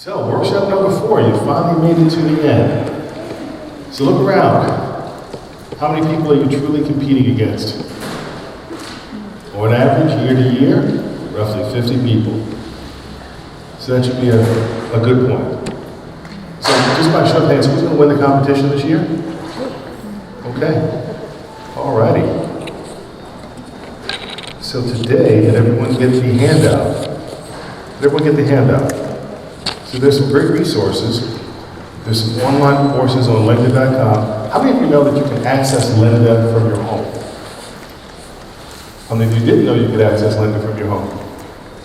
So, workshop number 4, you finally made it to the end. So look around. How many people are you truly competing against? On average, year to year, roughly 50 people. So that should be a good point. So just by show of hands, who's going to win the competition this year? Okay. Alrighty. So today, did everyone get the handout? Did everyone get the handout? So there's some great resources. There's some online courses on lynda.com. How many of you know that you can access Lynda from your home? How many of you didn't know you could access Lynda from your home?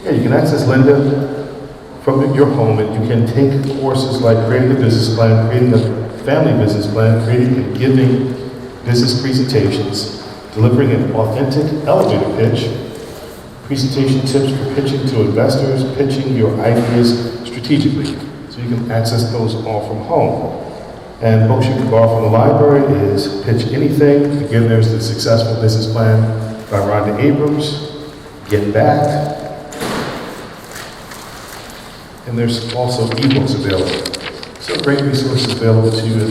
Yeah, you can access Lynda from your home, and you can take courses like creating a business plan, creating a family business plan, creating and giving business presentations, delivering an authentic elevator pitch, presentation tips for pitching to investors, pitching your ideas strategically. So you can access those all from home. And books you can borrow from the library is Pitch Anything. Again, there's the Successful Business Plan by Rhonda Abrams, Get Back, and there's also ebooks available. So great resources available to you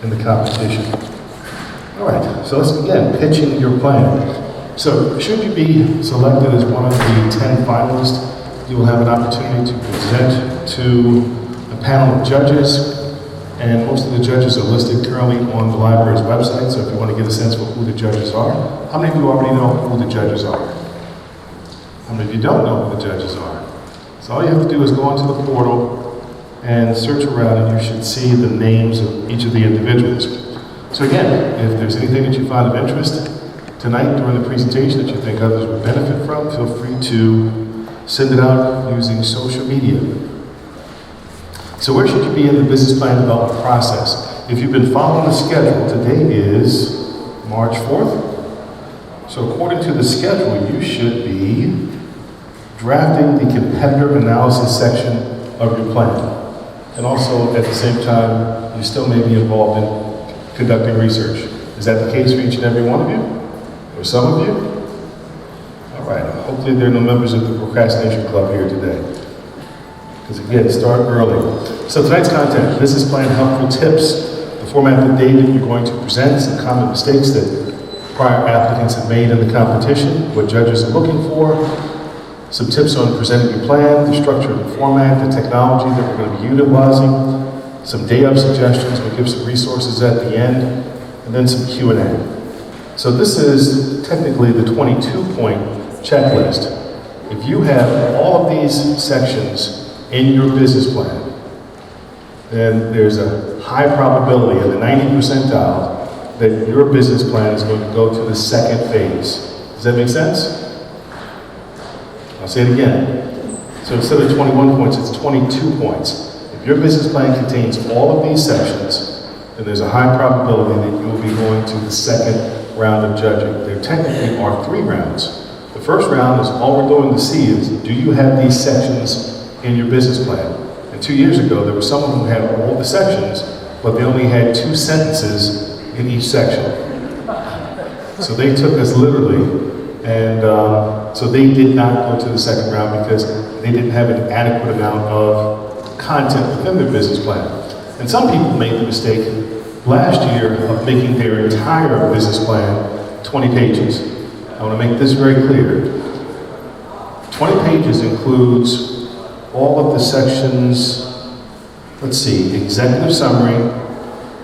in the competition. All right, so let's begin pitching your plan. So should you be selected as one of the 10 finalists, you will have an opportunity to present to a panel of judges, and most of the judges are listed currently on the library's website, so if you want to get a sense for who the judges are. How many of you already know who the judges are? How many of you don't know who the judges are? So all you have to do is go onto the portal and search around, and you should see the names of each of the individuals. So again, if there's anything that you find of interest tonight during the presentation that you think others would benefit from, feel free to send it out using social media. So where should you be in the business plan development process? If you've been following the schedule, today is March 4th. So according to the schedule, you should be drafting the competitor analysis section of your plan. And also, at the same time, you still may be involved in conducting research. Is that the case for each and every one of you? Or some of you? All right, hopefully there are no members of the procrastination club here today. Because again, start early. So tonight's content, business plan helpful tips, the format of the data you're going to present, some common mistakes that prior applicants have made in the competition, what judges are looking for, some tips on presenting your plan, the structure and format, the technology that we're going to be utilizing, some day-up suggestions, we'll give some resources at the end, and then some Q&A. So this is technically the 22-point checklist. If you have all of these sections in your business plan, then there's a high probability in the 90th percentile that your business plan is going to go to the second phase. Does that make sense? I'll say it again. So instead of 21 points, it's 22 points. If your business plan contains all of these sections, then there's a high probability that you'll be going to the second round of judging. There technically are 3 rounds. The first round is all we're doing to see is, do you have these sections in your business plan? And 2 years ago, there was someone who had all the sections, but they only had 2 sentences in each section. So they took us literally, and so they did not go to the second round because they didn't have an adequate amount of content within their business plan. And some people made the mistake last year of making their entire business plan 20 pages. I want to make this very clear. 20 pages includes all of the sections, let's see, executive summary,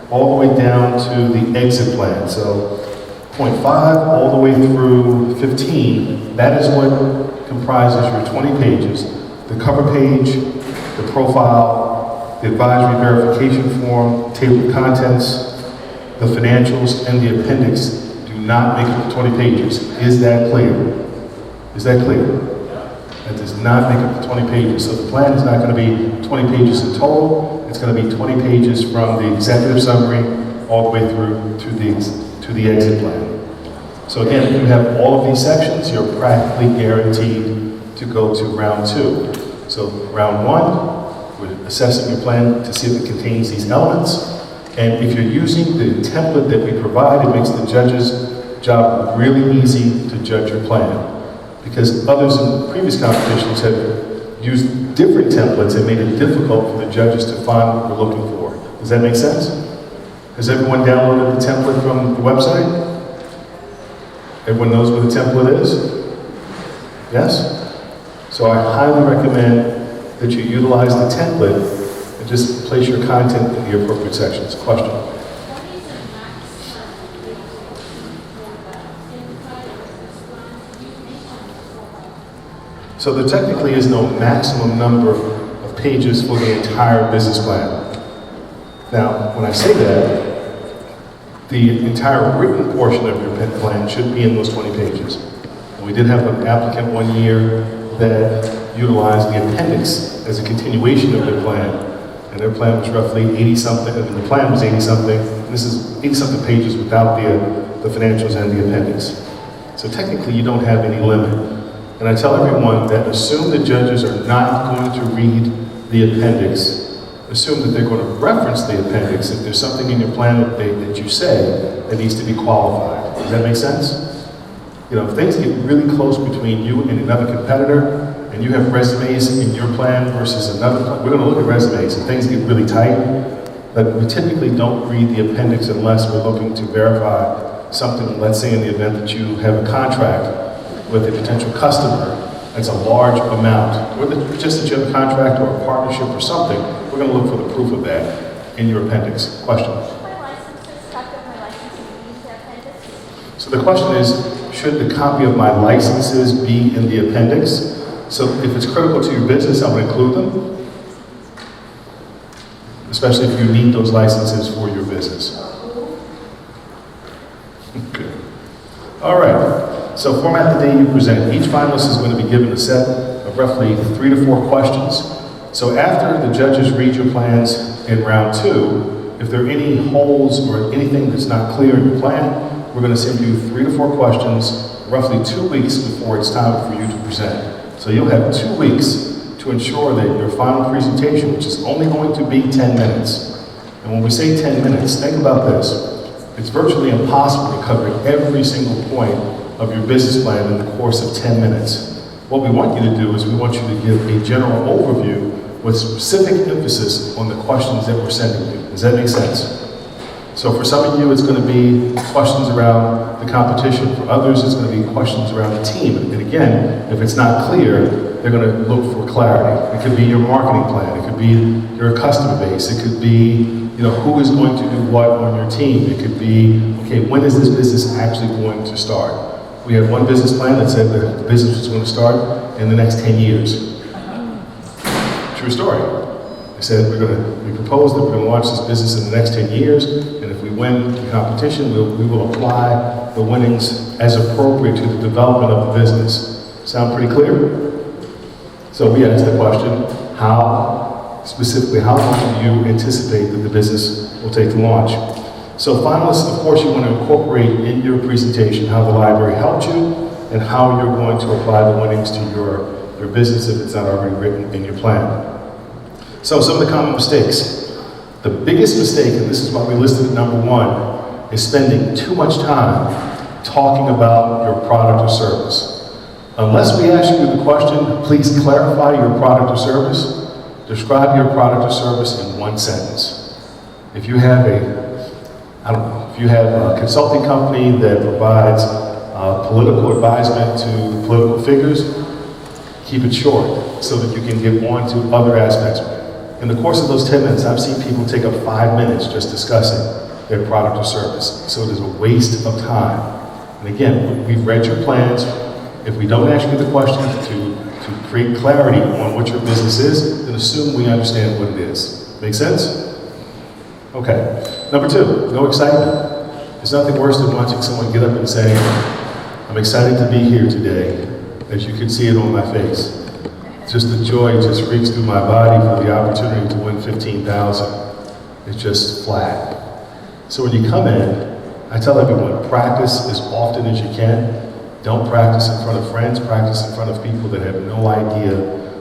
all the way down to the exit plan. So point 5 all the way through 15, that is what comprises your 20 pages. The cover page, the profile, the advisory verification form, table of contents, the financials, and the appendix do not make up the 20 pages. Is that clear? Is that clear? That does not make up the 20 pages. So the plan is not going to be 20 pages in total. It's going to be 20 pages from the executive summary all the way through to the exit plan. So again, if you have all of these sections, you're practically guaranteed to go to round 2. So round 1, we're assessing your plan to see if it contains these elements. And if you're using the template that we provide, it makes the judge's job really easy to judge your plan. Because others in previous competitions have used different templates and made it difficult for the judges to find what we're looking for. Does that make sense? Has everyone downloaded the template from the website? Everyone knows what the template is? Yes? So I highly recommend that you utilize the template and just place your content in the appropriate sections. Question? So there technically is no maximum number of pages for the entire business plan. Now, when I say that, the entire written portion of your plan should be in those 20 pages. And we did have an applicant one year that utilized the appendix as a continuation of their plan. And their plan was roughly 80-something, and the plan was 80-something. This is 80-something pages without the financials and the appendix. So technically, you don't have any limit. And I tell everyone that assume the judges are not going to read the appendix. Assume that they're going to reference the appendix if there's something in your plan that you say that needs to be qualified. Does that make sense? You know, if things get really close between you and another competitor, and you have resumes in your plan versus another, we're going to look at resumes, and things get really tight, but we typically don't read the appendix unless we're looking to verify something, let's say in the event that you have a contract with a potential customer that's a large amount, or just that you have a contract or a partnership or something, we're going to look for the proof of that in your appendix. Question? So the question is, should the copy of my licenses be in the appendix? So if it's critical to your business, I would include them, especially if you need those licenses for your business. Good. All right. So format the day you present. Each finalist is going to be given a set of roughly 3 to 4 questions. So after the judges read your plans in round 2, if there are any holes or anything that's not clear in your plan, we're going to send you 3 to 4 questions roughly 2 weeks before it's time for you to present. So you'll have 2 weeks to ensure that your final presentation, which is only going to be 10 minutes. And when we say 10 minutes, think about this. It's virtually impossible to cover every single point of your business plan in the course of 10 minutes. What we want you to do is we want you to give a general overview with specific emphasis on the questions that we're sending you. Does that make sense? So for some of you, it's going to be questions around the competition. For others, it's going to be questions around the team. And again, if it's not clear, they're going to look for clarity. It could be your marketing plan. It could be your customer base. It could be, who is going to do what on your team. It could be, okay, when is this business actually going to start? We had one business plan that said that the business was going to start in the next 10 years. True story. They said we proposed that we're going to launch this business in the next 10 years, and if we win the competition, we will apply the winnings as appropriate to the development of the business. Sound pretty clear? So we asked the question, specifically, how long do you anticipate that the business will take to launch? So finalists, of course, you want to incorporate in your presentation how the library helped you and how you're going to apply the winnings to your business if it's not already written in your plan. So some of the common mistakes. The biggest mistake, and this is why we listed at number 1, is spending too much time talking about your product or service. Unless we ask you the question, please clarify your product or service. Describe your product or service in 1 sentence. If you have a consulting company that provides political advisement to political figures, keep it short so that you can get on to other aspects. In the course of those 10 minutes, I've seen people take up 5 minutes just discussing their product or service. So it is a waste of time. And again, we've read your plans. If we don't ask you the question to create clarity on what your business is, then assume we understand what it is. Make sense? Okay. Number 2, no excitement. There's nothing worse than watching someone get up and say, I'm excited to be here today. As you can see it on my face. Just the joy just reeks through my body for the opportunity to win $15,000. It's just flat. So when you come in, I tell everyone, practice as often as you can. Don't practice in front of friends, practice in front of people that have no idea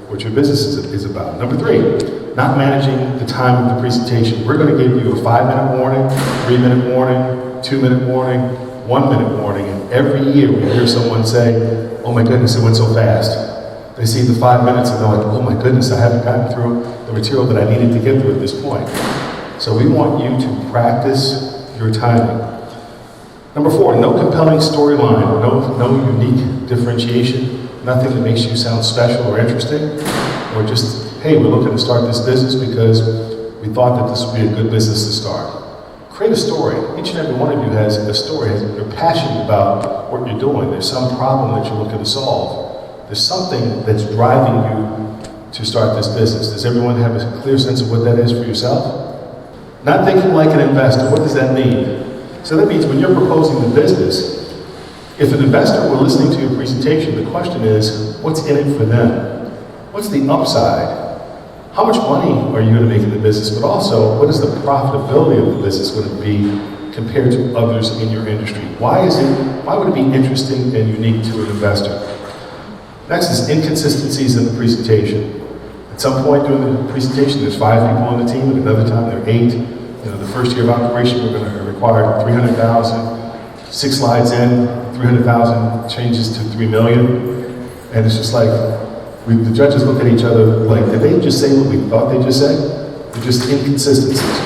what your business is about. Number 3, not managing the time of the presentation. We're going to give you a 5-minute warning, 3-minute warning, 2-minute warning, 1-minute warning, and every year we hear someone say, oh my goodness, it went so fast. They see the 5 minutes and they're like, oh my goodness, I haven't gotten through the material that I needed to get through at this point. So we want you to practice your timing. Number 4, no compelling storyline, no unique differentiation, nothing that makes you sound special or interesting, or just, hey, we're looking to start this business because we thought that this would be a good business to start. Create a story. Each and every one of you has a story. You're passionate about what you're doing. There's some problem that you're looking to solve. There's something that's driving you to start this business. Does everyone have a clear sense of what that is for yourself? Not thinking like an investor. What does that mean? So that means when you're proposing the business, if an investor were listening to your presentation, the question is, what's in it for them? What's the upside? How much money are you going to make in the business? But also, what is the profitability of the business going to be compared to others in your industry? Why would it be interesting and unique to an investor? Next is inconsistencies in the presentation. At some point during the presentation, there's 5 people on the team, at another time there are 8. The first year of operation, we're going to require 300,000. 6 slides in, 300,000 changes to 3 million. And it's just like, the judges look at each other like, did they just say what we thought they just said? They're just inconsistencies.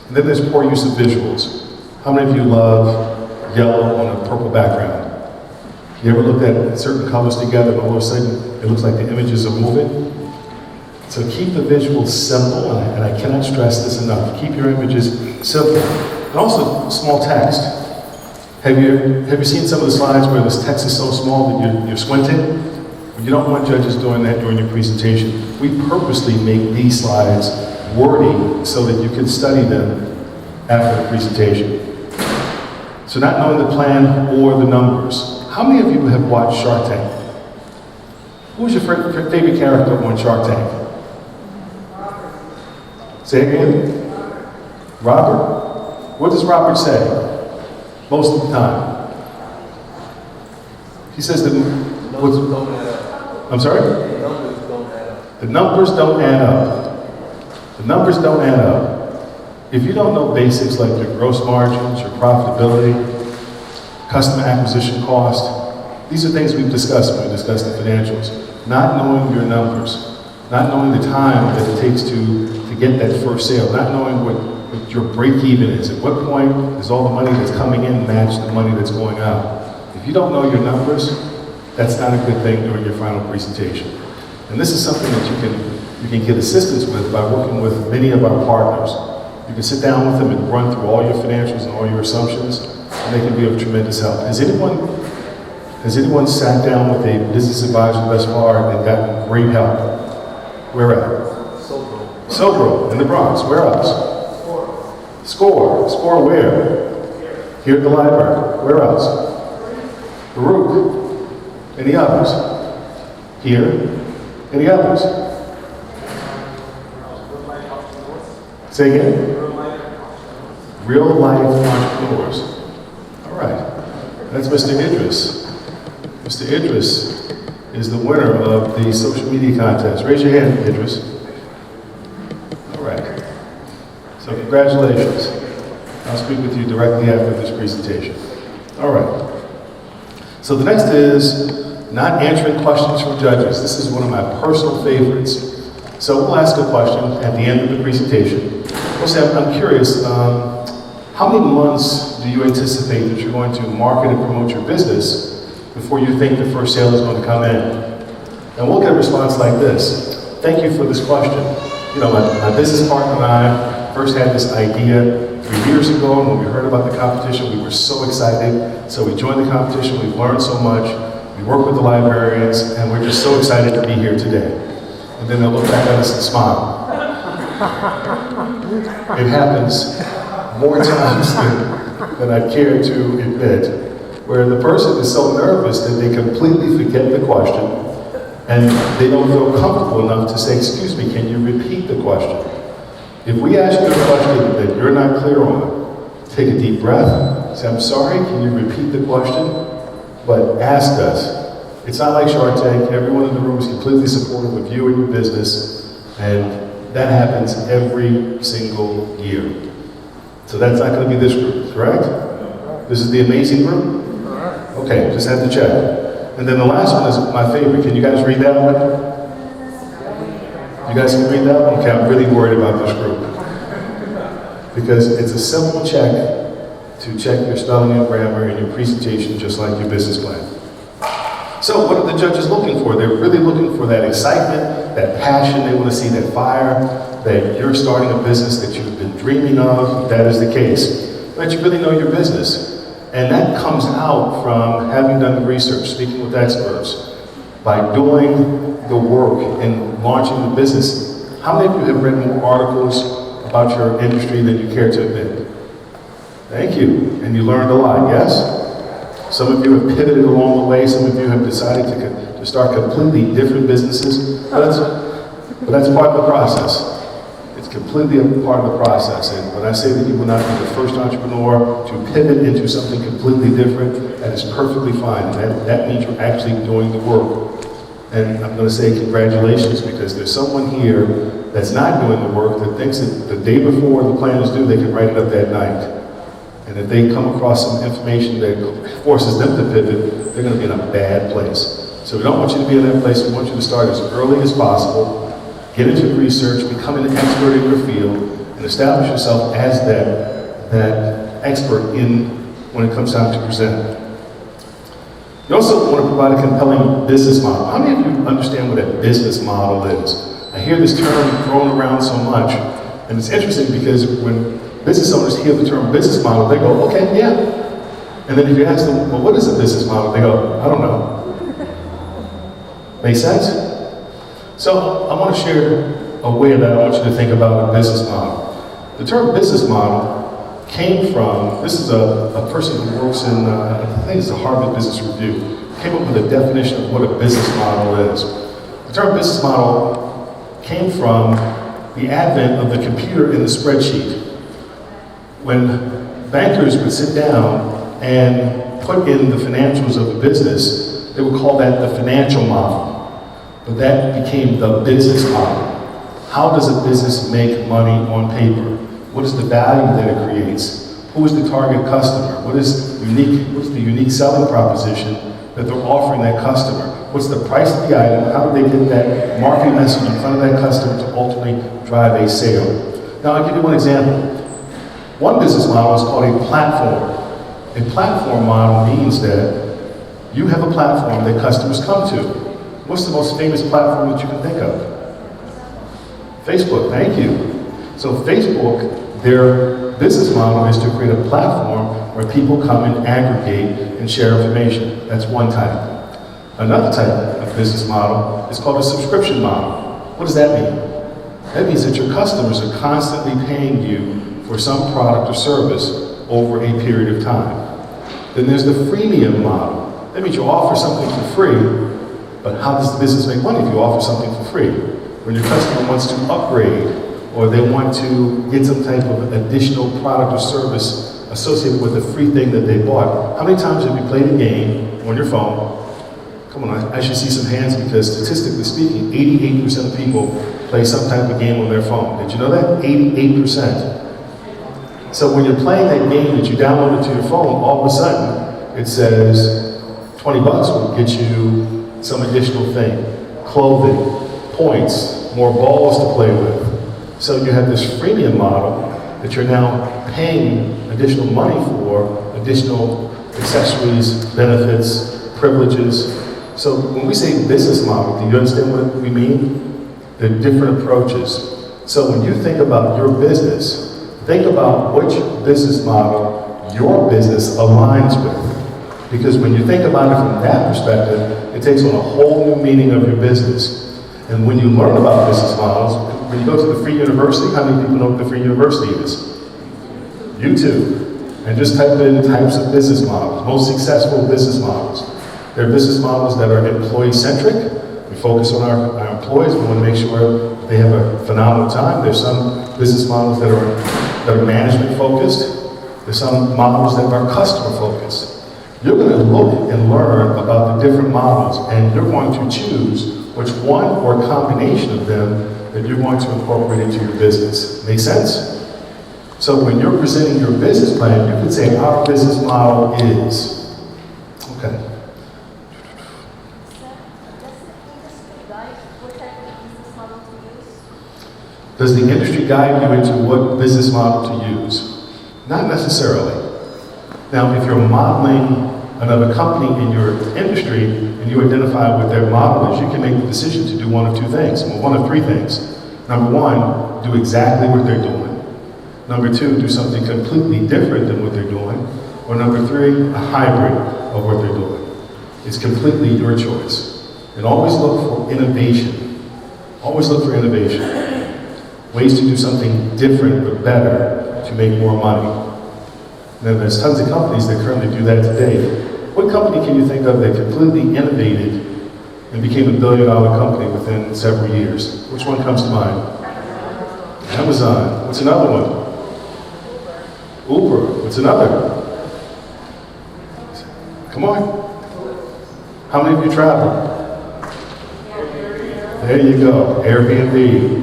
And then there's poor use of visuals. How many of you love yellow on a purple background? You ever looked at certain colors together and all of a sudden it looks like the images are moving? So keep the visuals simple, and I cannot stress this enough. Keep your images simple. And also small text. Have you seen some of the slides where this text is so small that you're squinting? You don't want judges doing that during your presentation. We purposely make these slides wordy so that you can study them after the presentation. So not knowing the plan or the numbers. How many of you have watched Shark Tank? Who's your favorite character on Shark Tank? Say it again? Robert? What does Robert say most of the time? He says that I'm sorry? The numbers don't add up. The numbers don't add up. The numbers don't add up. If you don't know basics like your gross margins, your profitability, customer acquisition cost, these are things we've discussed when we discuss the financials. Not knowing your numbers, not knowing the time that it takes to get that first sale, not knowing what your break-even is. At what point does all the money that's coming in match the money that's going out? If you don't know your numbers, that's not a good thing during your final presentation. And this is something that you can get assistance with by working with many of our partners. You can sit down with them and run through all your financials and all your assumptions, and they can be of tremendous help. Has anyone sat down with a business advisor thus far and gotten great help? Where at? Sobro in the Bronx. Where else? Score. Score where? Here at the library. Where else? Baruch. Any others? Here? Any others? Say again? Real life entrepreneurs. All right. That's Mr. Idris. Mr. Idris is the winner of the social media contest. Raise your hand, Idris. All right. So congratulations. I'll speak with you directly after this presentation. All right. So the next is not answering questions from judges. This is one of my personal favorites. So we'll ask a question at the end of the presentation. We'll say, I'm curious, how many months do you anticipate that you're going to market and promote your business before you think the first sale is going to come in? And we'll get a response like this. Thank you for this question. You know, my business partner and I first had this idea 3 years ago, and when we heard about the competition, we were so excited. So we joined the competition, we've learned so much. We work with the librarians, and we're just so excited to be here today. And then they'll look back at us and smile. It happens more times than I care to admit, where the person is so nervous that they completely forget the question, and they don't feel comfortable enough to say, excuse me, can you repeat the question? If we ask you a question that you're not clear on, take a deep breath, say, I'm sorry, can you repeat the question? But ask us. It's not like Shark Tank. Everyone in the room is completely supportive of you and your business, and that happens every single year. So that's not going to be this group, correct? This is the amazing group? Okay, just had to check. And then the last one is my favorite. Can you guys read that one? You guys can read that one? Okay, I'm really worried about this group. Because it's a simple check to check your spelling and grammar and your presentation, just like your business plan. So what are the judges looking for? They're really looking for that excitement, that passion. They want to see that fire, that you're starting a business that you've been dreaming of. That is the case. That you really know your business. And that comes out from having done the research, speaking with experts, by doing the work and launching the business. How many of you have read more articles about your industry than you care to admit? Thank you. And you learned a lot, yes? Some of you have pivoted along the way. Some of you have decided to start completely different businesses. But that's part of the process. It's completely a part of the process. And when I say that you will not be the first entrepreneur to pivot into something completely different, that is perfectly fine. That means you're actually doing the work. And I'm going to say congratulations, because there's someone here that's not doing the work that thinks that the day before the plan is due, they can write it up that night. And if they come across some information that forces them to pivot, they're going to be in a bad place. So we don't want you to be in that place. We want you to start as early as possible, get into the research, become an expert in your field, and establish yourself as that expert in when it comes time to present. You also want to provide a compelling business model. How many of you understand what a business model is? I hear this term thrown around so much, and it's interesting because when business owners hear the term business model, they go, okay, yeah. And then if you ask them, well, what is a business model? They go, I don't know. Make sense? So I want to share a way that I want you to think about a business model. The term business model came from, this is a person who works in, I think it's the Harvard Business Review, came up with a definition of what a business model is. The term business model came from the advent of the computer and the spreadsheet. When bankers would sit down and put in the financials of a business, they would call that the financial model. But that became the business model. How does a business make money on paper? What is the value that it creates? Who is the target customer? What's the unique selling proposition that they're offering that customer? What's the price of the item? How do they get that marketing message in front of that customer to ultimately drive a sale? Now I'll give you one example. One business model is called a platform. A platform model means that you have a platform that customers come to. What's the most famous platform that you can think of? Facebook, thank you. So Facebook, their business model is to create a platform where people come and aggregate and share information. That's one type. Another type of business model is called a subscription model. What does that mean? That means that your customers are constantly paying you for some product or service over a period of time. Then there's the freemium model. That means you offer something for free, but how does the business make money if you offer something for free? When your customer wants to upgrade, or they want to get some type of additional product or service associated with the free thing that they bought. How many times have you played a game on your phone? Come on, I should see some hands, because statistically speaking, 88% of people play some type of game on their phone. Did you know that? 88%. So when you're playing that game that you downloaded to your phone, all of a sudden it says 20 bucks will get you some additional thing. Clothing, points, more balls to play with. So you have this freemium model that you're now paying additional money for, additional accessories, benefits, privileges. So when we say business model, do you understand what we mean? There are different approaches. So when you think about your business, think about which business model your business aligns with. Because when you think about it from that perspective, it takes on a whole new meaning of your business. And when you learn about business models, when you go to the Free University, how many people know what the Free University is? YouTube. And just type in types of business models, most successful business models. There are business models that are employee-centric. We focus on our employees. We want to make sure they have a phenomenal time. There's some business models that are management-focused. There's some models that are customer-focused. You're going to look and learn about the different models, and you're going to choose which one or a combination of them that you're going to incorporate into your business. Make sense? So when you're presenting your business plan, you can say, our business model is, okay. Does the industry guide you into what business model to use? Not necessarily. Now, if you're modeling another company in your industry and you identify what their model is, you can make the decision to do one of two things, well, one of three things. Number one, do exactly what they're doing. Number two, do something completely different than what they're doing. Or number three, a hybrid of what they're doing. It's completely your choice. And always look for innovation. Always look for innovation. Ways to do something different but better to make more money. Now, there's tons of companies that currently do that today. What company can you think of that completely innovated and became $1 billion company within several years? Which one comes to mind? Amazon. What's another one? Uber. What's another? Come on. How many of you travel? There you go. Airbnb.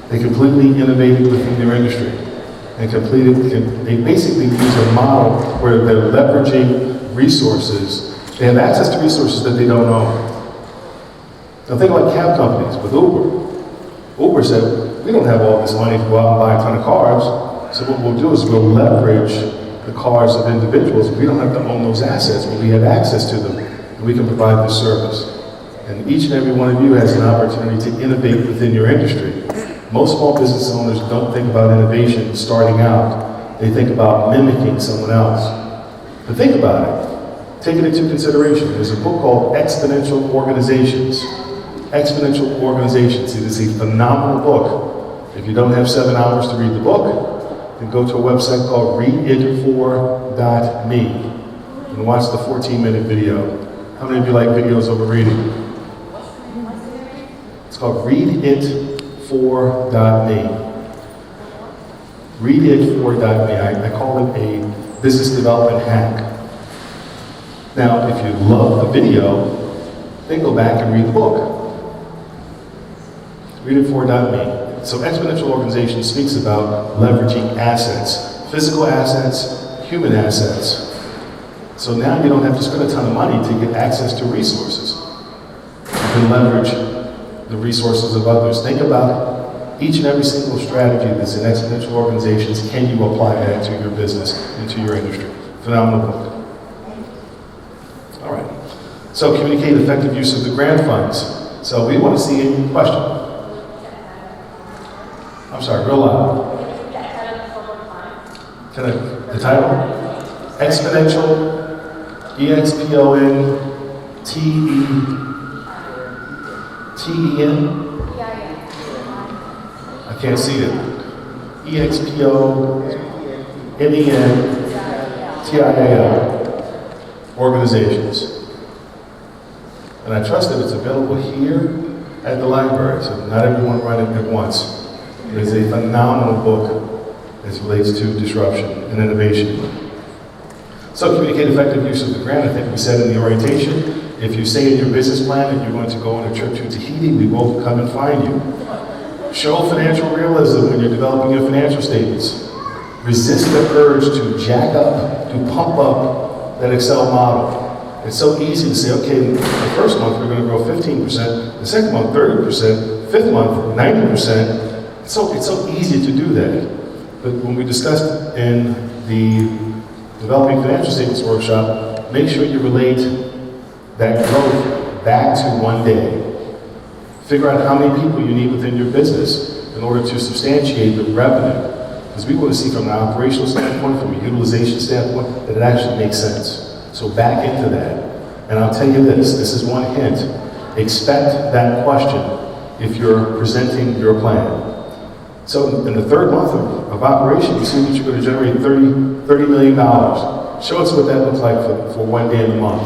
They completely innovated within their industry. And they basically use a model where they're leveraging resources. They have access to resources that they don't own. Now think about cab companies with Uber. Uber said, we don't have all this money to go out and buy a ton of cars, so what we'll do is we'll leverage the cars of individuals. We don't have to own those assets, but we have access to them, and we can provide this service. And each and every one of you has an opportunity to innovate within your industry. Most small business owners don't think about innovation starting out. They think about mimicking someone else. But think about it. Take it into consideration. There's a book called Exponential Organizations. Exponential Organizations. It is a phenomenal book. If you don't have 7 hours to read the book, then go to a website called readit4.me and watch the 14-minute video. How many of you like videos over reading? It's called readit4.me. Readit4.me. I call it a business development hack. Now, if you love the video, then go back and read the book. Readit4.me. So Exponential Organization speaks about leveraging assets, physical assets, human assets. So now you don't have to spend a ton of money to get access to resources. You can leverage the resources of others. Think about each and every single strategy that's in Exponential Organizations. Can you apply that to your business, into your industry? Phenomenal book. All right. So communicate effective use of the grant funds. So we want to see a question. I'm sorry, real loud. The title? Exponential, EXPONTETEN. I can't see it. EXPONENTIAL organizations. And I trust that it's available here at the library, so not everyone write it at once. It is a phenomenal book as it relates to disruption and innovation. So communicate effective use of the grant. I think we said in the orientation, if you say in your business plan that you're going to go on a trip to Tahiti, we will come and find you. Show financial realism when you're developing your financial statements. Resist the urge to jack up, to pump up that Excel model. It's so easy to say, okay, the first month we're going to grow 15%, the second month 30%, fifth month 90%. It's so easy to do that. But when we discussed in the Developing Financial Statements workshop, make sure you relate that growth back to one day. Figure out how many people you need within your business in order to substantiate the revenue. Because we want to see from an operational standpoint, from a utilization standpoint, that it actually makes sense. So back into that. And I'll tell you this is one hint. Expect that question if you're presenting your plan. So in the third month of operation, you see that you're going to generate $30 million. Show us what that looks like for one day in the month.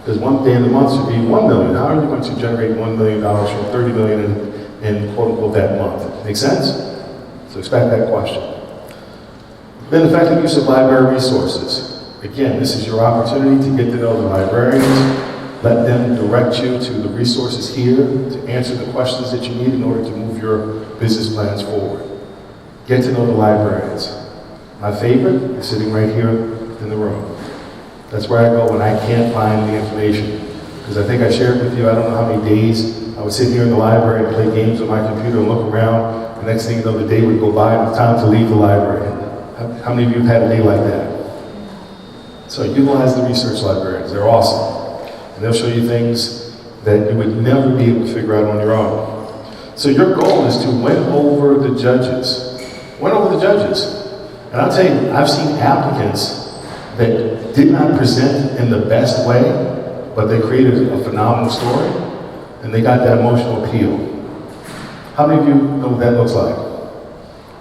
Because one day in the month should be $1 million. How are you going to generate $1 million from $30 million in quote unquote that month? Make sense? So expect that question. Then effective use of library resources. Again, this is your opportunity to get to know the librarians. Let them direct you to the resources here to answer the questions that you need in order to move your business plans forward. Get to know the librarians. My favorite is sitting right here in the room. That's where I go when I can't find the information. Because I think I shared with you, I don't know how many days I would sit here in the library and play games on my computer and look around. The next thing you know, the day would go by and it's time to leave the library. How many of you have had a day like that? So utilize the research librarians. They're awesome. And they'll show you things that you would never be able to figure out on your own. So your goal is to win over the judges. Win over the judges. And I'll tell you, I've seen applicants that did not present in the best way, but they created a phenomenal story, and they got that emotional appeal. How many of you know what that looks like?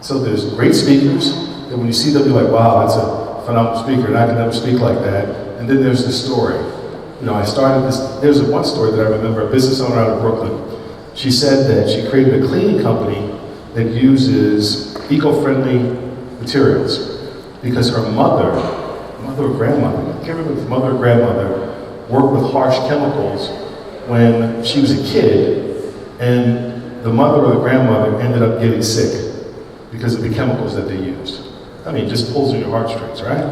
So there's great speakers, and when you see them, you're like, wow, that's a phenomenal speaker, and I can never speak like that. And then there's the story. You know, I started this, there's one story that I remember, a business owner out of Brooklyn. She said that she created a cleaning company that uses eco-friendly materials because her mother or grandmother, I can't remember if mother or grandmother, worked with harsh chemicals when she was a kid, and the mother or the grandmother ended up getting sick because of the chemicals that they used. I mean, it just pulls on your heartstrings, right?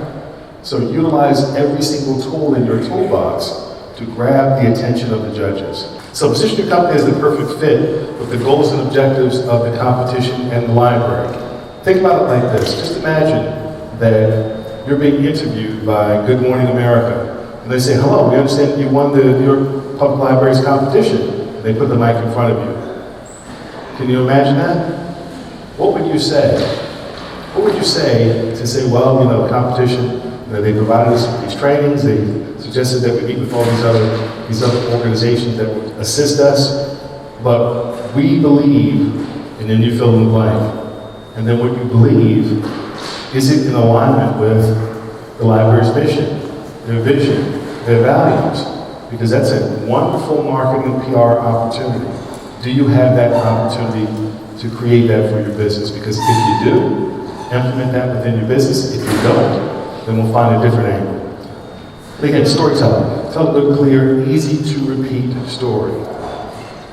So utilize every single tool in your toolbox to grab the attention of the judges. So position your company as the perfect fit with the goals and objectives of the competition and the library. Think about it like this. Just imagine that you're being interviewed by Good Morning America. And they say, hello, we understand that you won the New York Public Library's competition. And they put the mic in front of you. Can you imagine that? What would you say? What would you say to say, well, you know, competition, you know, they provided us with these trainings, they suggested that we meet with all these other organizations that would assist us, but we believe, and then you fill in the blank. And then what you believe, is it in alignment with the library's mission, their vision, their values? Because that's a wonderful marketing and PR opportunity. Do you have that opportunity to create that for your business? Because if you do, implement that within your business. If you don't, then we'll find a different angle. Again, storytelling. Tell a good, clear, easy to repeat story.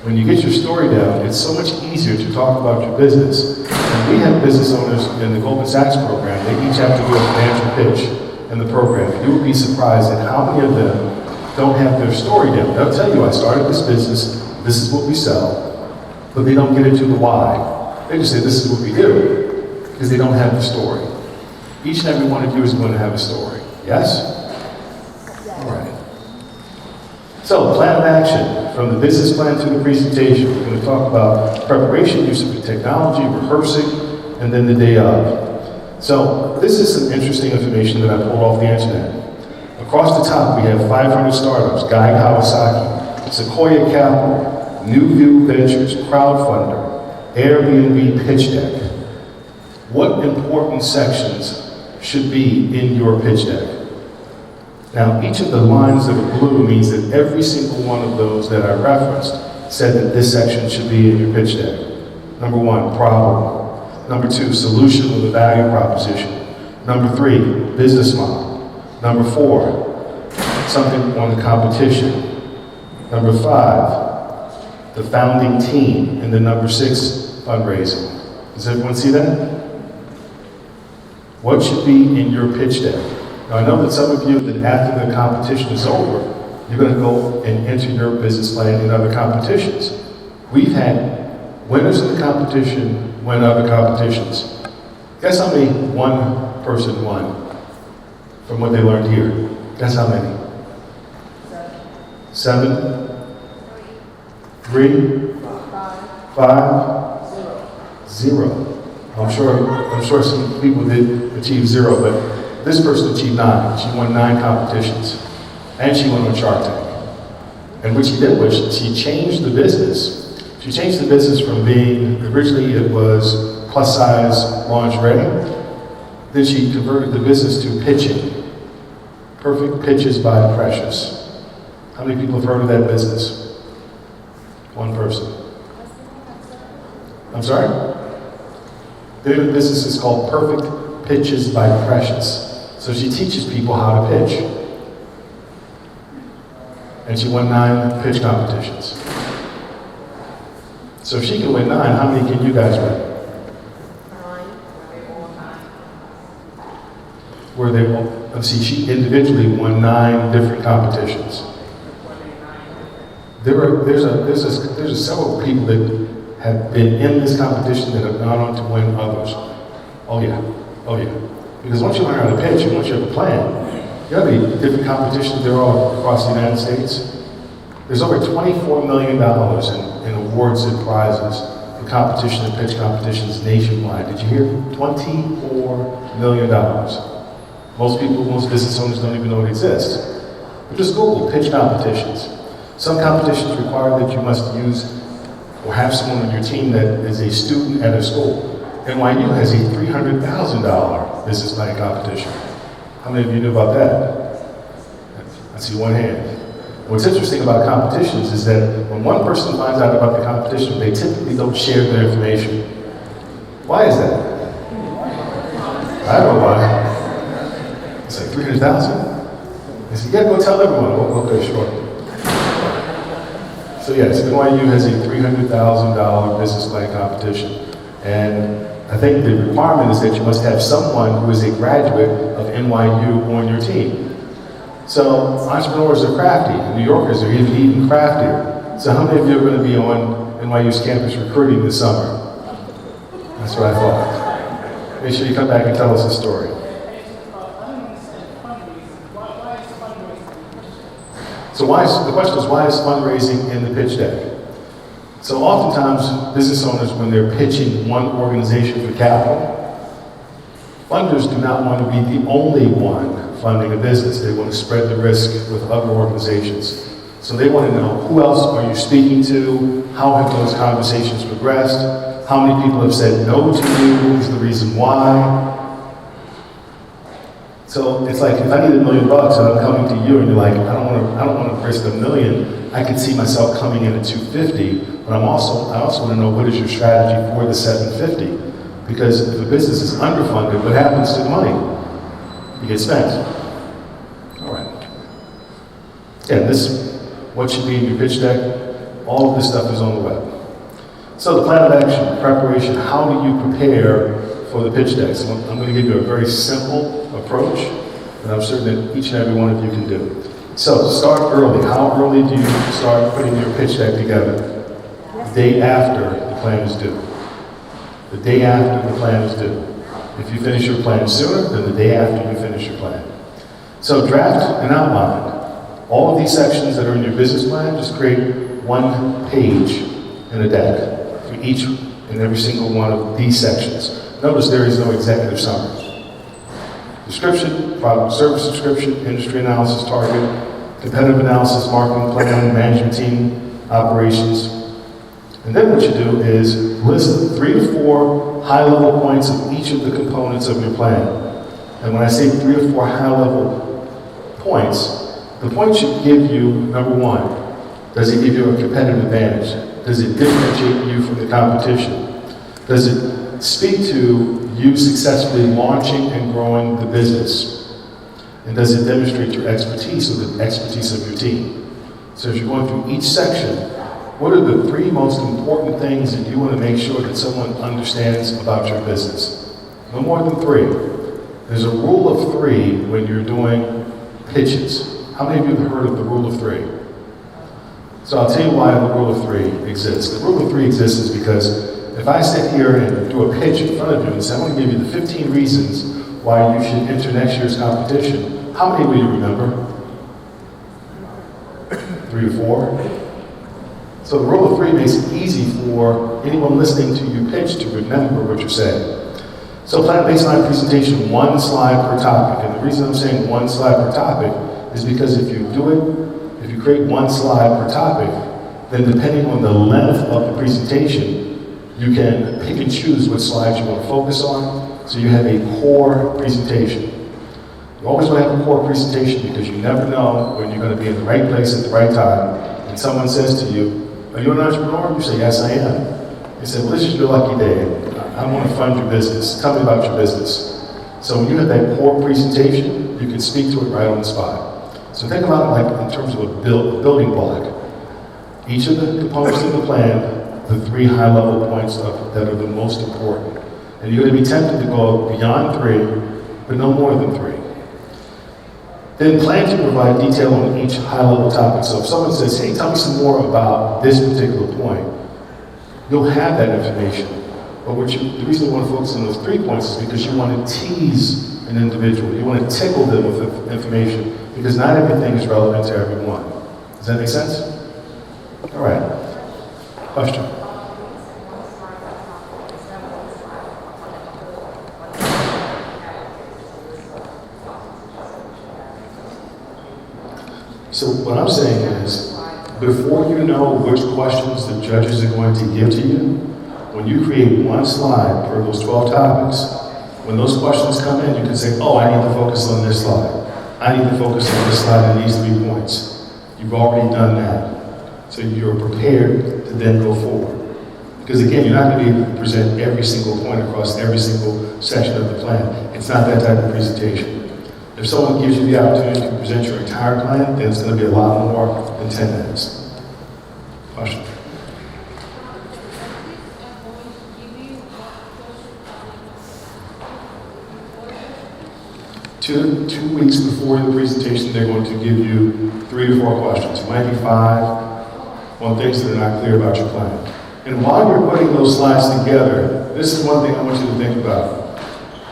When you get your story down, it's so much easier to talk about your business. And we have business owners in the Goldman Sachs program. They each have to do a financial pitch in the program. You would be surprised at how many of them don't have their story down. They'll tell you, I started this business, this is what we sell, but they don't get into the why. They just say, this is what we do, because they don't have the story. Each and every one of you is going to have a story. Yes? All right. So, plan of action, from the business plan to the presentation. We're going to talk about preparation, use of the technology, rehearsing, and then the day of. So, this is some interesting information that I pulled off the internet. Across the top, we have 500 startups, Guy Kawasaki, Sequoia Capital, New View Ventures, Crowdfunder, Airbnb Pitch Deck. What important sections should be in your pitch deck? Now, each of the lines that are blue means that every single one of those that I referenced said that this section should be in your pitch deck. Number one, problem. Number two, solution with a value proposition. Number three, business model. Number four, something on the competition. Number five, the founding team. And then number six, fundraising. Does everyone see that? What should be in your pitch deck? Now, I know that some of you, that after the competition is over, you're going to go and enter your business plan in other competitions. We've had winners in the competition win other competitions. Guess how many one person won from what they learned here? Guess how many? 7? 3? 5? 0. I'm sure some people did achieve 0, but this person achieved 9. She won 9 competitions. And she went on Shark Tank. And what she did was she changed the business. She changed the business from being, originally it was plus size lingerie. Then she converted the business to pitching. Perfect Pitches by Precious. How many people have heard of that business? One person. I'm sorry? The business is called Perfect Pitches by Precious. So she teaches people how to pitch. And she won 9 pitch competitions. So if she can win 9, how many can you guys win? 9. See, she individually won 9 different competitions. There's several people that have been in this competition that have gone on to win others. Oh yeah. Because once you learn how to pitch and once you have a plan, you have the different competitions there are across the United States. There's over $24 million in awards and prizes for competition and pitch competitions nationwide. Did you hear? $24 million. Most business owners don't even know it exists. But just Google pitch competitions. Some competitions require that you must use or have someone on your team that is a student at a school. NYU has a $300,000 business planning competition. How many of you knew about that? I see one hand. What's interesting about competitions is that when one person finds out about the competition, they typically don't share their information. Why is that? I don't know why. It's like 300,000? I said, yeah, go tell everyone. Okay, sure. So yes, NYU has a $300,000 business planning competition. And I think the requirement is that you must have someone who is a graduate of NYU on your team. So entrepreneurs are crafty, and New Yorkers are even craftier. So how many of you are going to be on NYU's campus recruiting this summer? That's what I thought. Make sure you come back and tell us the story. So the question is, why is fundraising in the pitch deck? So oftentimes, business owners, when they're pitching one organization for capital, funders do not want to be the only one funding a business. They want to spread the risk with other organizations. So they want to know, who else are you speaking to? How have those conversations progressed? How many people have said no to you? Who's the reason why? So it's like, if I need $1 million and I'm coming to you and you're like, I don't want to risk $1 million, I can see myself coming in at 250, but I also want to know, what is your strategy for the 750? Because if a business is underfunded, what happens to the money? It gets spent. All right. Again, what should be in your pitch deck? All of this stuff is on the web. So the plan of action, preparation, how do you prepare for the pitch deck? So I'm going to give you a very simple approach that I'm certain that each and every one of you can do. So start early. How early do you start putting your pitch deck together? The day after the plan is due. The day after the plan is due. If you finish your plan sooner, then the day after you finish your plan. So draft and outline. All of these sections that are in your business plan, just create one page in a deck for each and every single one of these sections. Notice there is no executive summary. Description, product service description, industry analysis target, competitive analysis, marketing plan, management team, operations. And then what you do is list 3 to 4 high-level points of each of the components of your plan. And when I say 3 or 4 high-level points, the point should give you, number one, does it give you a competitive advantage? Does it differentiate you from the competition? Does it speak to you successfully launching and growing the business? And does it demonstrate your expertise or the expertise of your team? So as you're going through each section, what are the 3 most important things that you want to make sure that someone understands about your business? No more than 3. There's a rule of 3 when you're doing pitches. How many of you have heard of the rule of 3? So I'll tell you why the rule of 3 exists. The rule of 3 exists is because if I sit here and do a pitch in front of you and say, I'm going to give you the 15 reasons why you should enter next year's competition, how many will you remember? 3 or 4? So the rule of 3 makes it easy for anyone listening to you pitch to remember what you're saying. So plan a baseline presentation, 1 slide per topic. And the reason I'm saying 1 slide per topic is because if you create 1 slide per topic, then depending on the length of the presentation, you can pick and choose what slides you want to focus on, so you have a core presentation. You always want to have a core presentation because you never know when you're going to be in the right place at the right time, and someone says to you, are you an entrepreneur? You say, yes, I am. They say, well, this is your lucky day. I want to fund your business. Tell me about your business. So when you have that core presentation, you can speak to it right on the spot. So think about it like in terms of a building block. Each of the components of the plan, the 3 high-level points that are the most important. And you're going to be tempted to go beyond 3, but no more than 3. Then plan to provide detail on each high-level topic. So if someone says, hey, tell me some more about this particular point, you'll have that information. But the reason you want to focus on those 3 points is because you want to tease an individual. You want to tickle them with information because not everything is relevant to everyone. Does that make sense? All right. Question? So what I'm saying is, before you know which questions the judges are going to give to you, when you create one slide for those 12 topics, when those questions come in, you can say, oh, I need to focus on this slide. I need to focus on this slide and these 3 points. You've already done that. So you're prepared to then go forward. Because again, you're not going to be able to present every single point across every single section of the plan. It's not that type of presentation. If someone gives you the opportunity to present your entire plan, then it's going to be a lot more than 10 minutes. Question? Two weeks before the presentation, they're going to give you 3 to 4 questions. It might be 5 on things that are not clear about your plan. And while you're putting those slides together, this is one thing I want you to think about.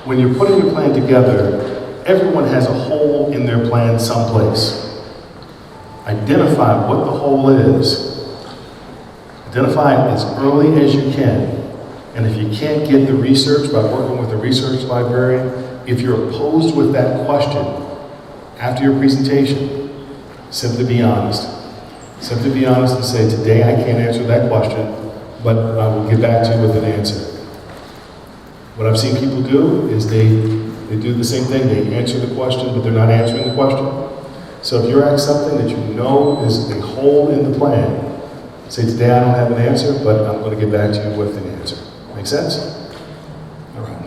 When you're putting your plan together, everyone has a hole in their plan someplace. Identify what the hole is. Identify it as early as you can. And if you can't get the research by working with a research librarian, if you're opposed with that question after your presentation, simply be honest. Simply be honest and say, today I can't answer that question, but I will get back to you with an answer. What I've seen people do is they do the same thing. They answer the question, but they're not answering the question. So if you're asked something that you know is a hole in the plan, say, today I don't have an answer, but I'm going to get back to you with an answer. Make sense? All right.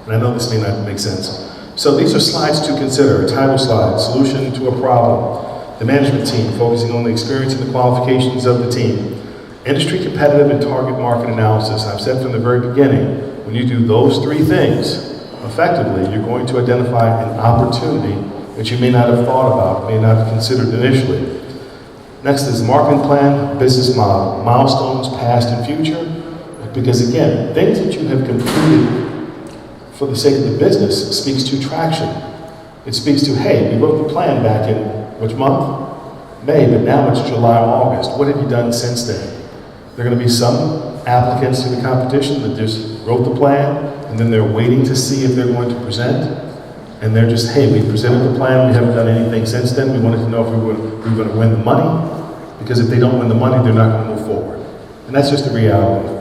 And I know this may not make sense. So these are slides to consider. A title slide, solution to a problem. The management team, focusing on the experience and the qualifications of the team. Industry competitive and target market analysis. I've said from the very beginning, when you do those 3 things, effectively, you're going to identify an opportunity that you may not have thought about, may not have considered initially. Next is marketing plan, business model, milestones, past and future. Because again, things that you have completed for the sake of the business speaks to traction. It speaks to, hey, we wrote the plan back in which month? May, but now it's July, August. What have you done since then? There are going to be some applicants to the competition that just wrote the plan, and then they're waiting to see if they're going to present. And they're just, hey, we presented the plan, we haven't done anything since then. We wanted to know if we were going to win the money, because if they don't win the money, they're not going to move forward. And that's just the reality.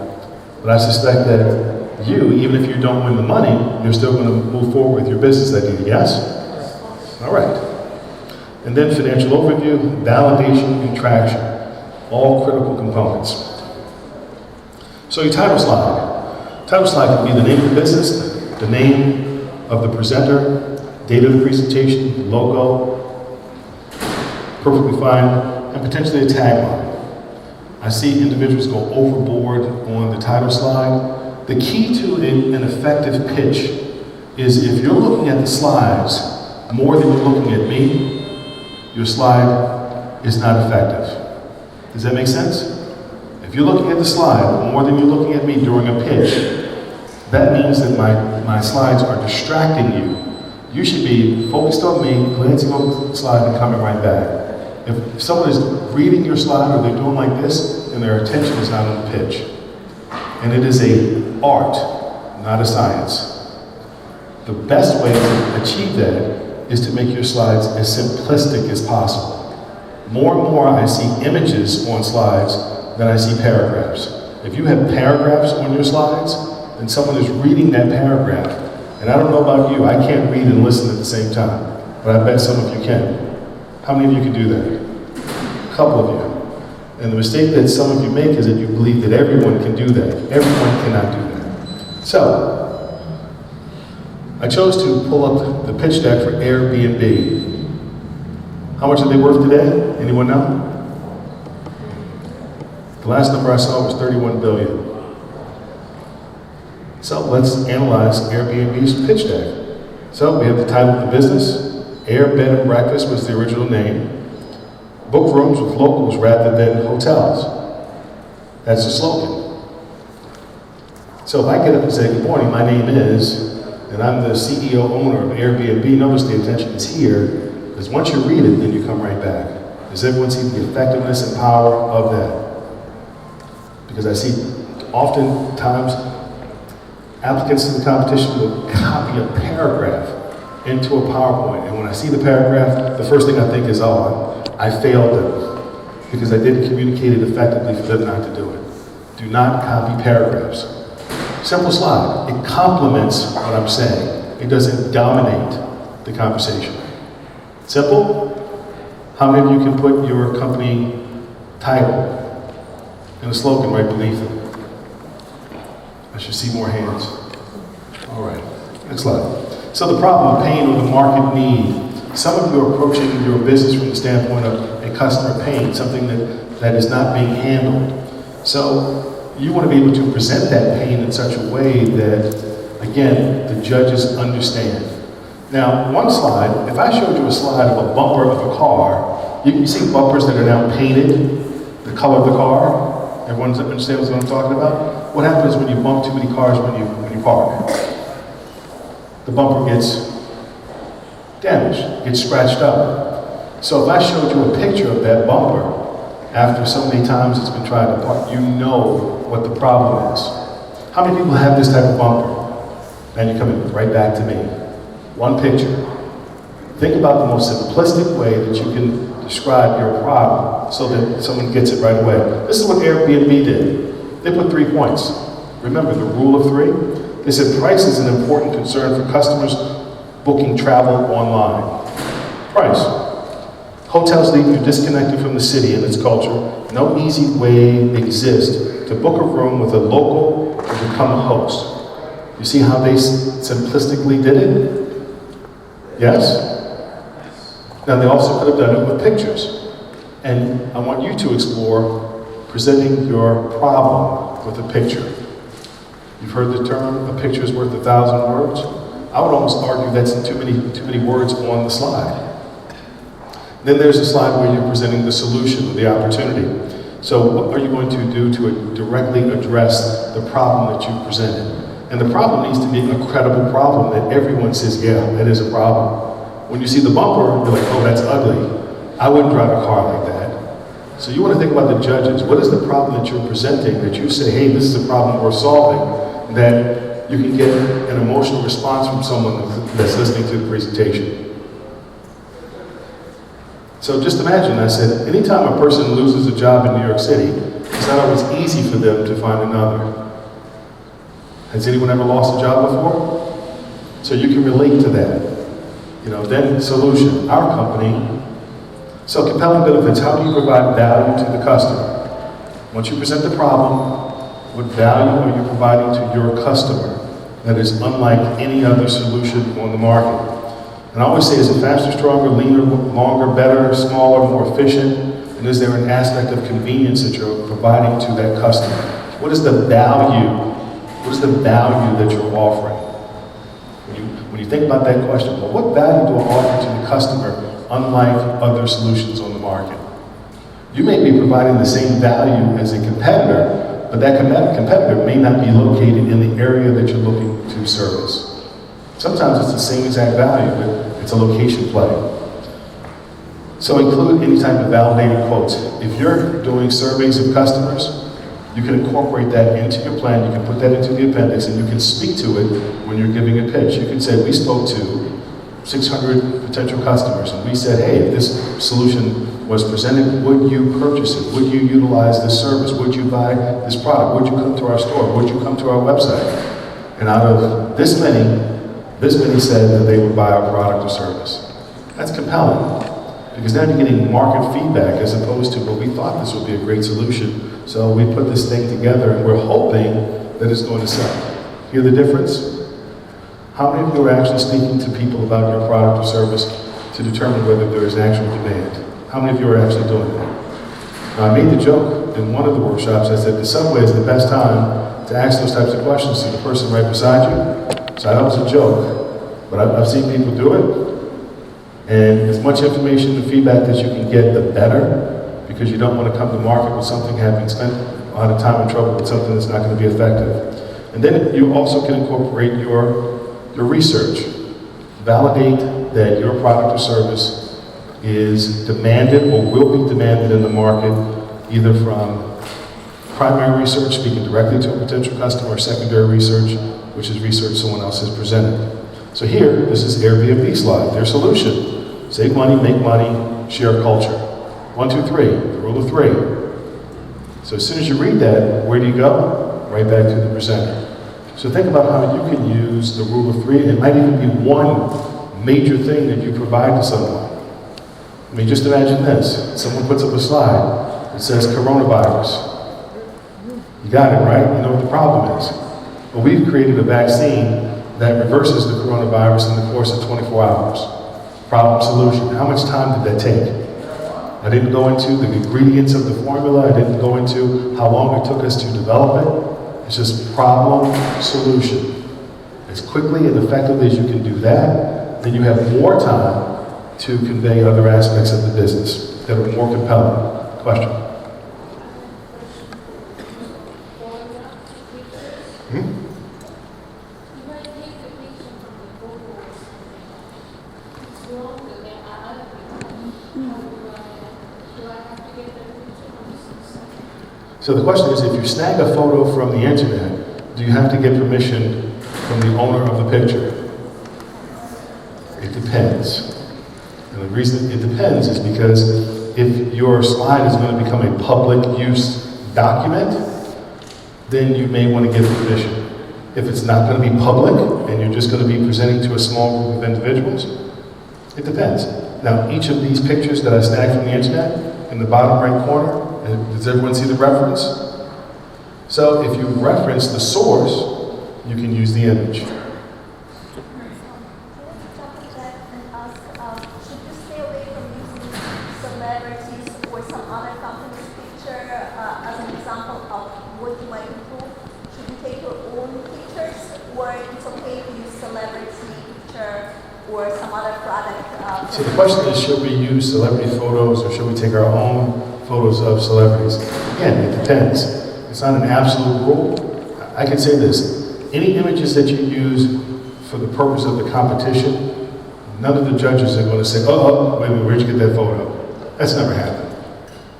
But I suspect that you, even if you don't win the money, you're still going to move forward with your business idea, yes? All right. And then financial overview, validation, and traction, all critical components. So your title slide. Title slide can be the name of the business, the name of the presenter, date of the presentation, logo, perfectly fine, and potentially a tagline. I see individuals go overboard on the title slide. The key to an effective pitch is if you're looking at the slides more than you're looking at me, your slide is not effective. Does that make sense? If you're looking at the slide more than you're looking at me during a pitch, that means that my slides are distracting you. You should be focused on me, glancing over the slide and coming right back. If someone is reading your slide or they're doing like this, then their attention is not on the pitch. And it is an art, not a science. The best way to achieve that is to make your slides as simplistic as possible. More and more I see images on slides than I see paragraphs. If you have paragraphs on your slides, then someone is reading that paragraph. And I don't know about you, I can't read and listen at the same time, but I bet some of you can. How many of you can do that? A couple of you. And the mistake that some of you make is that you believe that everyone can do that. Everyone cannot do that. So, I chose to pull up the pitch deck for Airbnb. How much are they worth today? Anyone know? The last number I saw was 31 billion. So let's analyze Airbnb's pitch deck. So we have the title of the business, Air Bed and Breakfast was the original name. Book rooms with locals rather than hotels. That's the slogan. So if I get up and say, good morning, my name is, and I'm the CEO owner of Airbnb, notice the attention is here, because once you read it, then you come right back. Does everyone see the effectiveness and power of that? Because I see oftentimes applicants to the competition will copy a paragraph into a PowerPoint, and when I see the paragraph, the first thing I think is, oh, I failed them, because I didn't communicate it effectively for them not to do it. Do not copy paragraphs. Simple slide. It complements what I'm saying. It doesn't dominate the conversation. Simple? How many of you can put your company title and a slogan right beneath it? I should see more hands. All right, next slide. So the problem of pain or the market need. Some of you are approaching your business from the standpoint of a customer pain, something that is not being handled. So you want to be able to present that pain in such a way that, again, the judges understand. Now, one slide, if I showed you a slide of a bumper of a car, you see bumpers that are now painted, the color of the car. Everyone understands what I'm talking about? What happens when you bump too many cars when you park? The bumper gets damaged, gets scratched up. So if I showed you a picture of that bumper, after so many times it's been tried to park, you know what the problem is. How many people have this type of bumper? And you come in right back to me. One picture. Think about the most simplistic way that you can describe your problem so that someone gets it right away. This is what Airbnb did. They put 3 points. Remember the rule of 3? They said price is an important concern for customers booking travel online. Price. Hotels leave you disconnected from the city and its culture. No easy way exists to book a room with a local or become a host. You see how they simplistically did it? Yes? Now they also could have done it with pictures. And I want you to explore presenting your problem with a picture. You've heard the term, a picture is worth 1,000 words. I would almost argue that's too many words on the slide. Then there's a slide where you're presenting the solution, the opportunity. So what are you going to do to directly address the problem that you presented? And the problem needs to be a credible problem that everyone says, yeah, that is a problem. When you see the bumper, you're like, oh, that's ugly. I wouldn't drive a car like that. So you want to think about the judges. What is the problem that you're presenting that you say, hey, this is a problem we're solving, that you can get an emotional response from someone that's listening to the presentation? So just imagine, I said, anytime a person loses a job in New York City, it's not always easy for them to find another. Has anyone ever lost a job before? So you can relate to that. Then solution, our company. So compelling benefits, how do you provide value to the customer? Once you present the problem, what value are you providing to your customer that is unlike any other solution on the market? And I always say, is it faster, stronger, leaner, longer, better, smaller, more efficient? And is there an aspect of convenience that you're providing to that customer? What is the value? What is the value that you're offering? When you think about that question, well, what value do I offer to the customer unlike other solutions on the market? You may be providing the same value as a competitor, but that competitor may not be located in the area that you're looking to service. Sometimes it's the same exact value, but it's a location play. So include any type of validated quotes. If you're doing surveys of customers, you can incorporate that into your plan, you can put that into the appendix, and you can speak to it when you're giving a pitch. You can say, we spoke to 600 potential customers, and we said, hey, if this solution was presented, would you purchase it? Would you utilize this service? Would you buy this product? Would you come to our store? Would you come to our website? And out of this many said that they would buy our product or service. That's compelling, because now you're getting market feedback as opposed to, well, we thought this would be a great solution, so we put this thing together and we're hoping that it's going to sell. Hear the difference? How many of you are actually speaking to people about your product or service to determine whether there is actual demand? How many of you are actually doing that? Now, I made the joke in one of the workshops. I said the subway is the best time to ask those types of questions to the person right beside you. So that was a joke, but I've seen people do it. And as much information and feedback that you can get, the better, because you don't want to come to market with something having spent a lot of time and trouble with something that's not going to be effective. And then you also can incorporate your research. Validate that your product or service is demanded or will be demanded in the market, either from primary research, speaking directly to a potential customer, or secondary research, which is research someone else has presented. So here, this is Airbnb slide, their solution. Save money, make money, share culture. 1, 2, 3, the rule of 3. So as soon as you read that, where do you go? Right back to the presenter. So think about how you can use the rule of 3. It might even be one major thing that you provide to someone. I mean, just imagine this. Someone puts up a slide that says coronavirus. You got it, right? You know what the problem is. Well, we've created a vaccine that reverses the coronavirus in the course of 24 hours. Problem solution. How much time did that take? I didn't go into the ingredients of the formula. I didn't go into how long it took us to develop it. It's just problem solution. As quickly and effectively as you can do that, then you have more time to convey other aspects of the business that are more compelling. Question? So the question is, if you snag a photo from the internet, do you have to get permission from the owner of the picture? It depends. And the reason it depends is because if your slide is going to become a public use document, then you may want to get permission. If it's not going to be public and you're just going to be presenting to a small group of individuals, it depends. Now, each of these pictures that I snagged from the internet, in the bottom right corner, does everyone see the reference? So if you reference the source, you can use the image. Should you stay away from using celebrities or some other company's picture as an example of what you might improve? Should you take your own pictures, or it's okay to use celebrity picture or some other product? So the question is, should we use celebrity photos or should we take our own photos of celebrities? Again, it depends. It's not an absolute rule. I can say this, any images that you use for the purpose of the competition, none of the judges are going to say, oh, wait a minute, where'd you get that photo? That's never happened.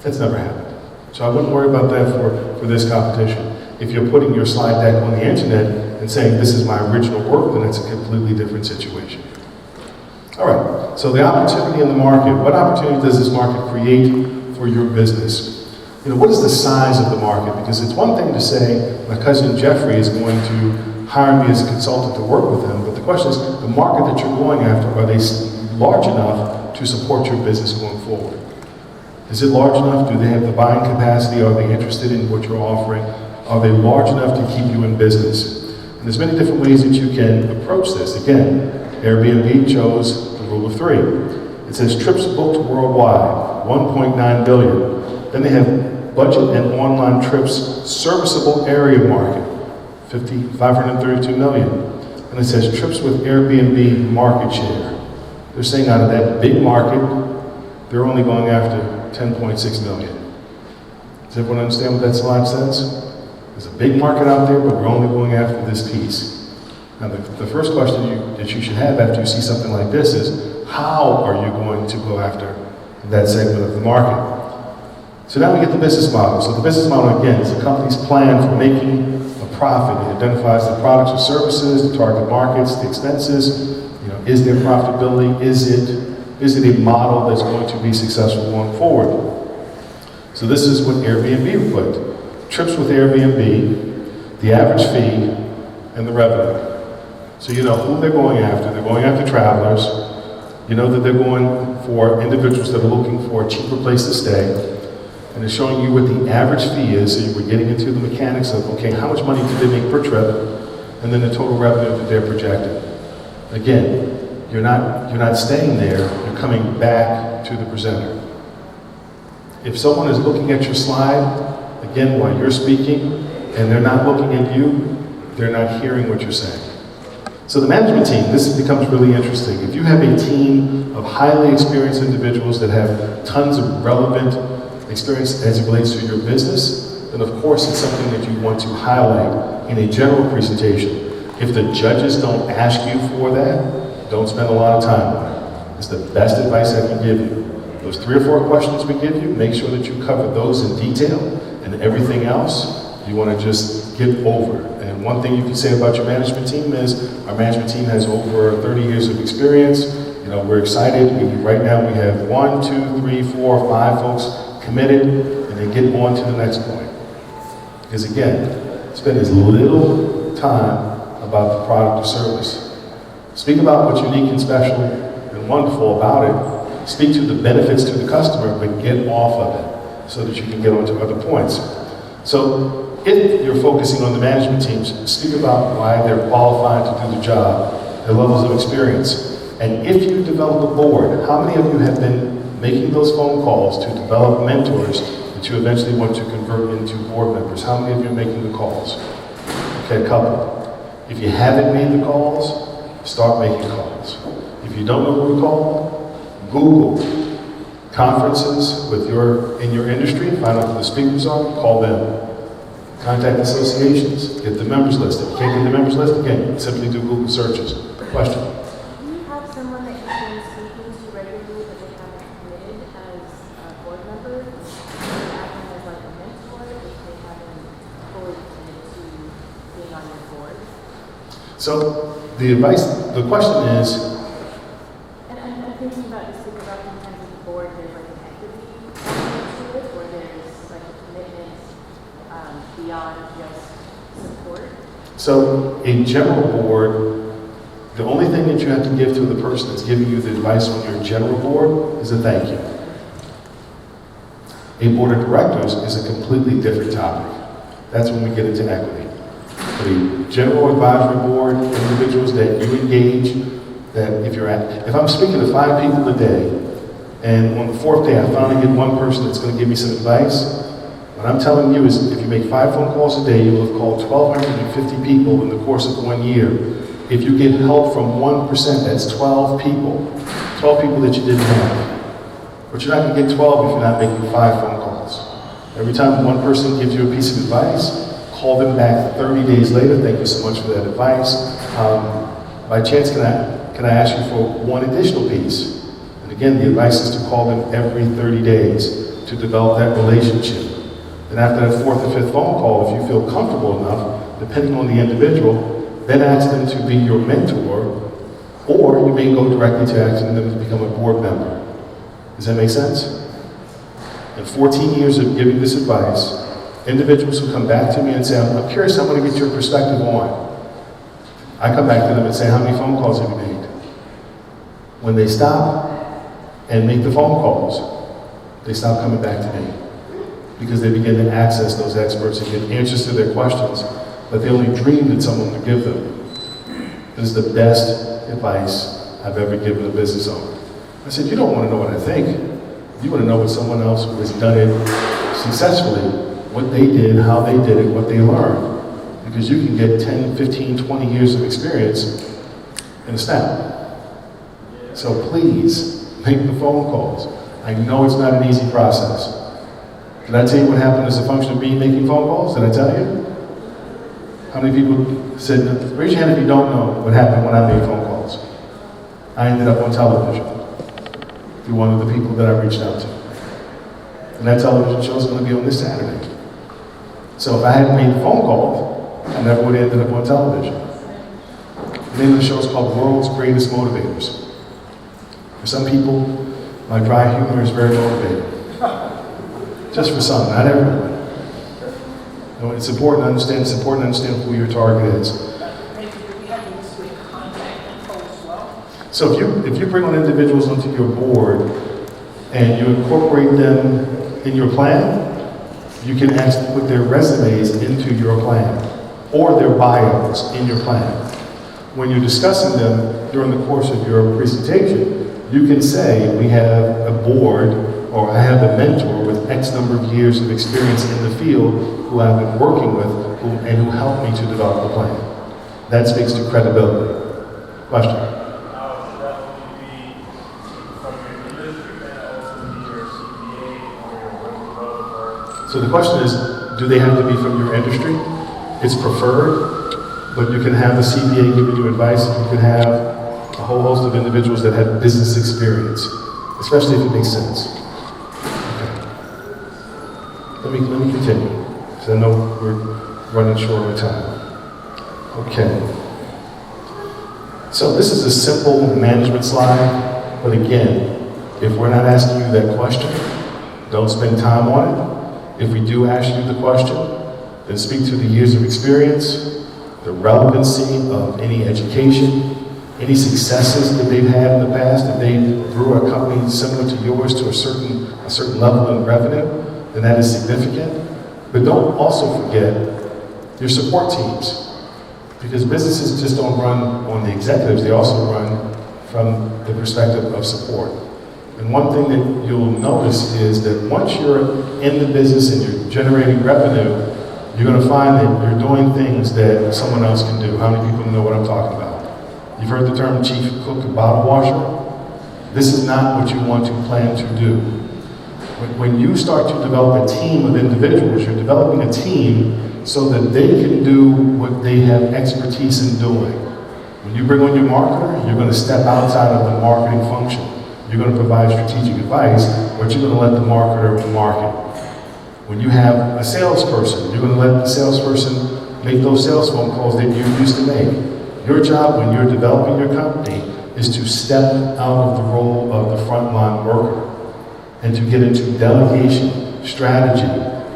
That's never happened. So I wouldn't worry about that for this competition. If you're putting your slide deck on the internet and saying this is my original work, then it's a completely different situation. All right, so the opportunity in the market. What opportunity does this market create for your business? You know, what is the size of the market? Because it's one thing to say, my cousin Jeffrey is going to hire me as a consultant to work with him, but the question is, the market that you're going after, are they large enough to support your business going forward? Is it large enough? Do they have the buying capacity? Are they interested in what you're offering? Are they large enough to keep you in business? And there's many different ways that you can approach this. Again, Airbnb chose the rule of 3. It says trips booked worldwide, 1.9 billion. Then they have budget and online trips serviceable area market, 532 million. And it says trips with Airbnb market share. They're saying out of that big market, they're only going after 10.6 million. Does everyone understand what that slide says? There's a big market out there, but we're only going after this piece. Now, the first question that you should have after you see something like this is, how are you going to go after that segment of the market? So now we get the business model. So the business model, again, is the company's plan for making a profit. It identifies the products or services, the target markets, the expenses. You know, is there profitability? Is it a model that's going to be successful going forward? So this is what Airbnb put. Trips with Airbnb, the average fee, and the revenue. So you know who they're going after. They're going after travelers. You know that they're going for individuals that are looking for a cheaper place to stay. And they're showing you what the average fee is, so we're getting into the mechanics of, okay, how much money do they make per trip, and then the total revenue that they're projecting. Again, you're not staying there, you're coming back to the presenter. If someone is looking at your slide, again, while you're speaking, and they're not looking at you, they're not hearing what you're saying. So the management team, this becomes really interesting. If you have a team of highly experienced individuals that have tons of relevant experience as it relates to your business, then of course it's something that you want to highlight in a general presentation. If the judges don't ask you for that, don't spend a lot of time on it. It's the best advice I can give you. Those 3 or 4 questions we give you, make sure that you cover those in detail, and everything else you want to just get over. And one thing you can say about your management team is our management team has over 30 years of experience. You know, we're excited. Right now we have 1, 2, 3, 4, 5 folks committed, and then get on to the next point. Because again, spend as little time about the product or service. Speak about what's unique and special and wonderful about it. Speak to the benefits to the customer, but get off of it so that you can get on to other points. So if you're focusing on the management teams, speak about why they're qualified to do the job, their levels of experience. And if you develop a board, how many of you have been making those phone calls to develop mentors that you eventually want to convert into board members? How many of you are making the calls? Okay, a couple. If you haven't made the calls, start making calls. If you don't know who to call, Google conferences in your industry, find out who the speakers are, call them. Contact associations, get the members list. If you can't get the members list, again, simply do Google searches. Question? Do you have someone that you've been speaking to regularly but they haven't committed as a board member? Do you have them as like a mentor if they haven't fully committed to being on your board? So the question is, And I'm thinking about just thinking about sometimes with the board, there's like an equity element to it, or there's like a commitment beyond just support. so a general board, the only thing that you have to give to the person that's giving you the advice on your general board is a thank you. A board of directors is a completely different topic. That's when we get into equity. The general advisory board, individuals that you engage, that if I'm speaking to 5 people a day, and on the 4th day I finally get one person that's going to give me some advice, what I'm telling you is if you make 5 phone calls a day, you will have called 1,250 people in the course of 1 year. If you get help from 1%, that's 12 people. 12 people that you didn't have. But you're not going to get 12 if you're not making 5 phone calls. Every time one person gives you a piece of advice, call them back 30 days later. Thank you so much for that advice. By chance, can I ask you for one additional piece? And again, the advice is to call them every 30 days to develop that relationship. And after that 4th or 5th phone call, if you feel comfortable enough, depending on the individual, then ask them to be your mentor, or you may go directly to asking them to become a board member. Does that make sense? In 14 years of giving this advice, individuals who come back to me and say, I'm curious, I want to get your perspective on. I come back to them and say, how many phone calls have you made? When they stop and make the phone calls, they stop coming back to me because they begin to access those experts and get answers to their questions that they only dreamed that someone would give them. This is the best advice I've ever given a business owner. I said, you don't want to know what I think. You want to know what someone else who has done it successfully, what they did, how they did it, what they learned. Because you can get 10, 15, 20 years of experience in a snap. So please, make the phone calls. I know it's not an easy process. Did I tell you what happened as a function of me making phone calls? Did I tell you? How many people said, raise your hand if you don't know what happened when I made phone calls. I ended up on television through one of the people that I reached out to. And that television show is going to be on this Saturday. So if I hadn't made the phone calls, I never would have ended up on television. The name of the show is called World's Greatest Motivators. For some people, my dry humor is very motivating. Just for some, not everyone. You know, it's important to understand who your target is. So if you bring on individuals onto your board and you incorporate them in your plan, you can ask to put their resumes into your plan or their bios in your plan. When you're discussing them during the course of your presentation, you can say, we have a board, or I have a mentor with X number of years of experience in the field who I've been working with and who helped me to develop the plan. That speaks to credibility. Question? Should that only be from your industry and also be your CPA or your web developer? So the question is, do they have to be from your industry? It's preferred, but you can have the CPA giving you advice. You can have a whole host of individuals that have business experience, especially if it makes sense. Okay. Let me continue, because I know we're running short on time. Okay. So this is a simple management slide, but again, if we're not asking you that question, don't spend time on it. If we do ask you the question, then speak to the years of experience, the relevancy of any education, any successes that they've had in the past, that they grew a company similar to yours to a certain level in revenue, then that is significant. But don't also forget your support teams. Because businesses just don't run on the executives, they also run from the perspective of support. And one thing that you'll notice is that once you're in the business and you're generating revenue, you're going to find that you're doing things that someone else can do. How many people know what I'm talking about? You've heard the term chief cook and bottle washer? This is not what you want to plan to do. When you start to develop a team of individuals, you're developing a team so that they can do what they have expertise in doing. When you bring on your marketer, you're going to step outside of the marketing function. You're going to provide strategic advice, but you're going to let the marketer market. When you have a salesperson, you're going to let the salesperson make those sales phone calls that you used to make. Your job when you're developing your company is to step out of the role of the frontline worker and to get into delegation, strategy.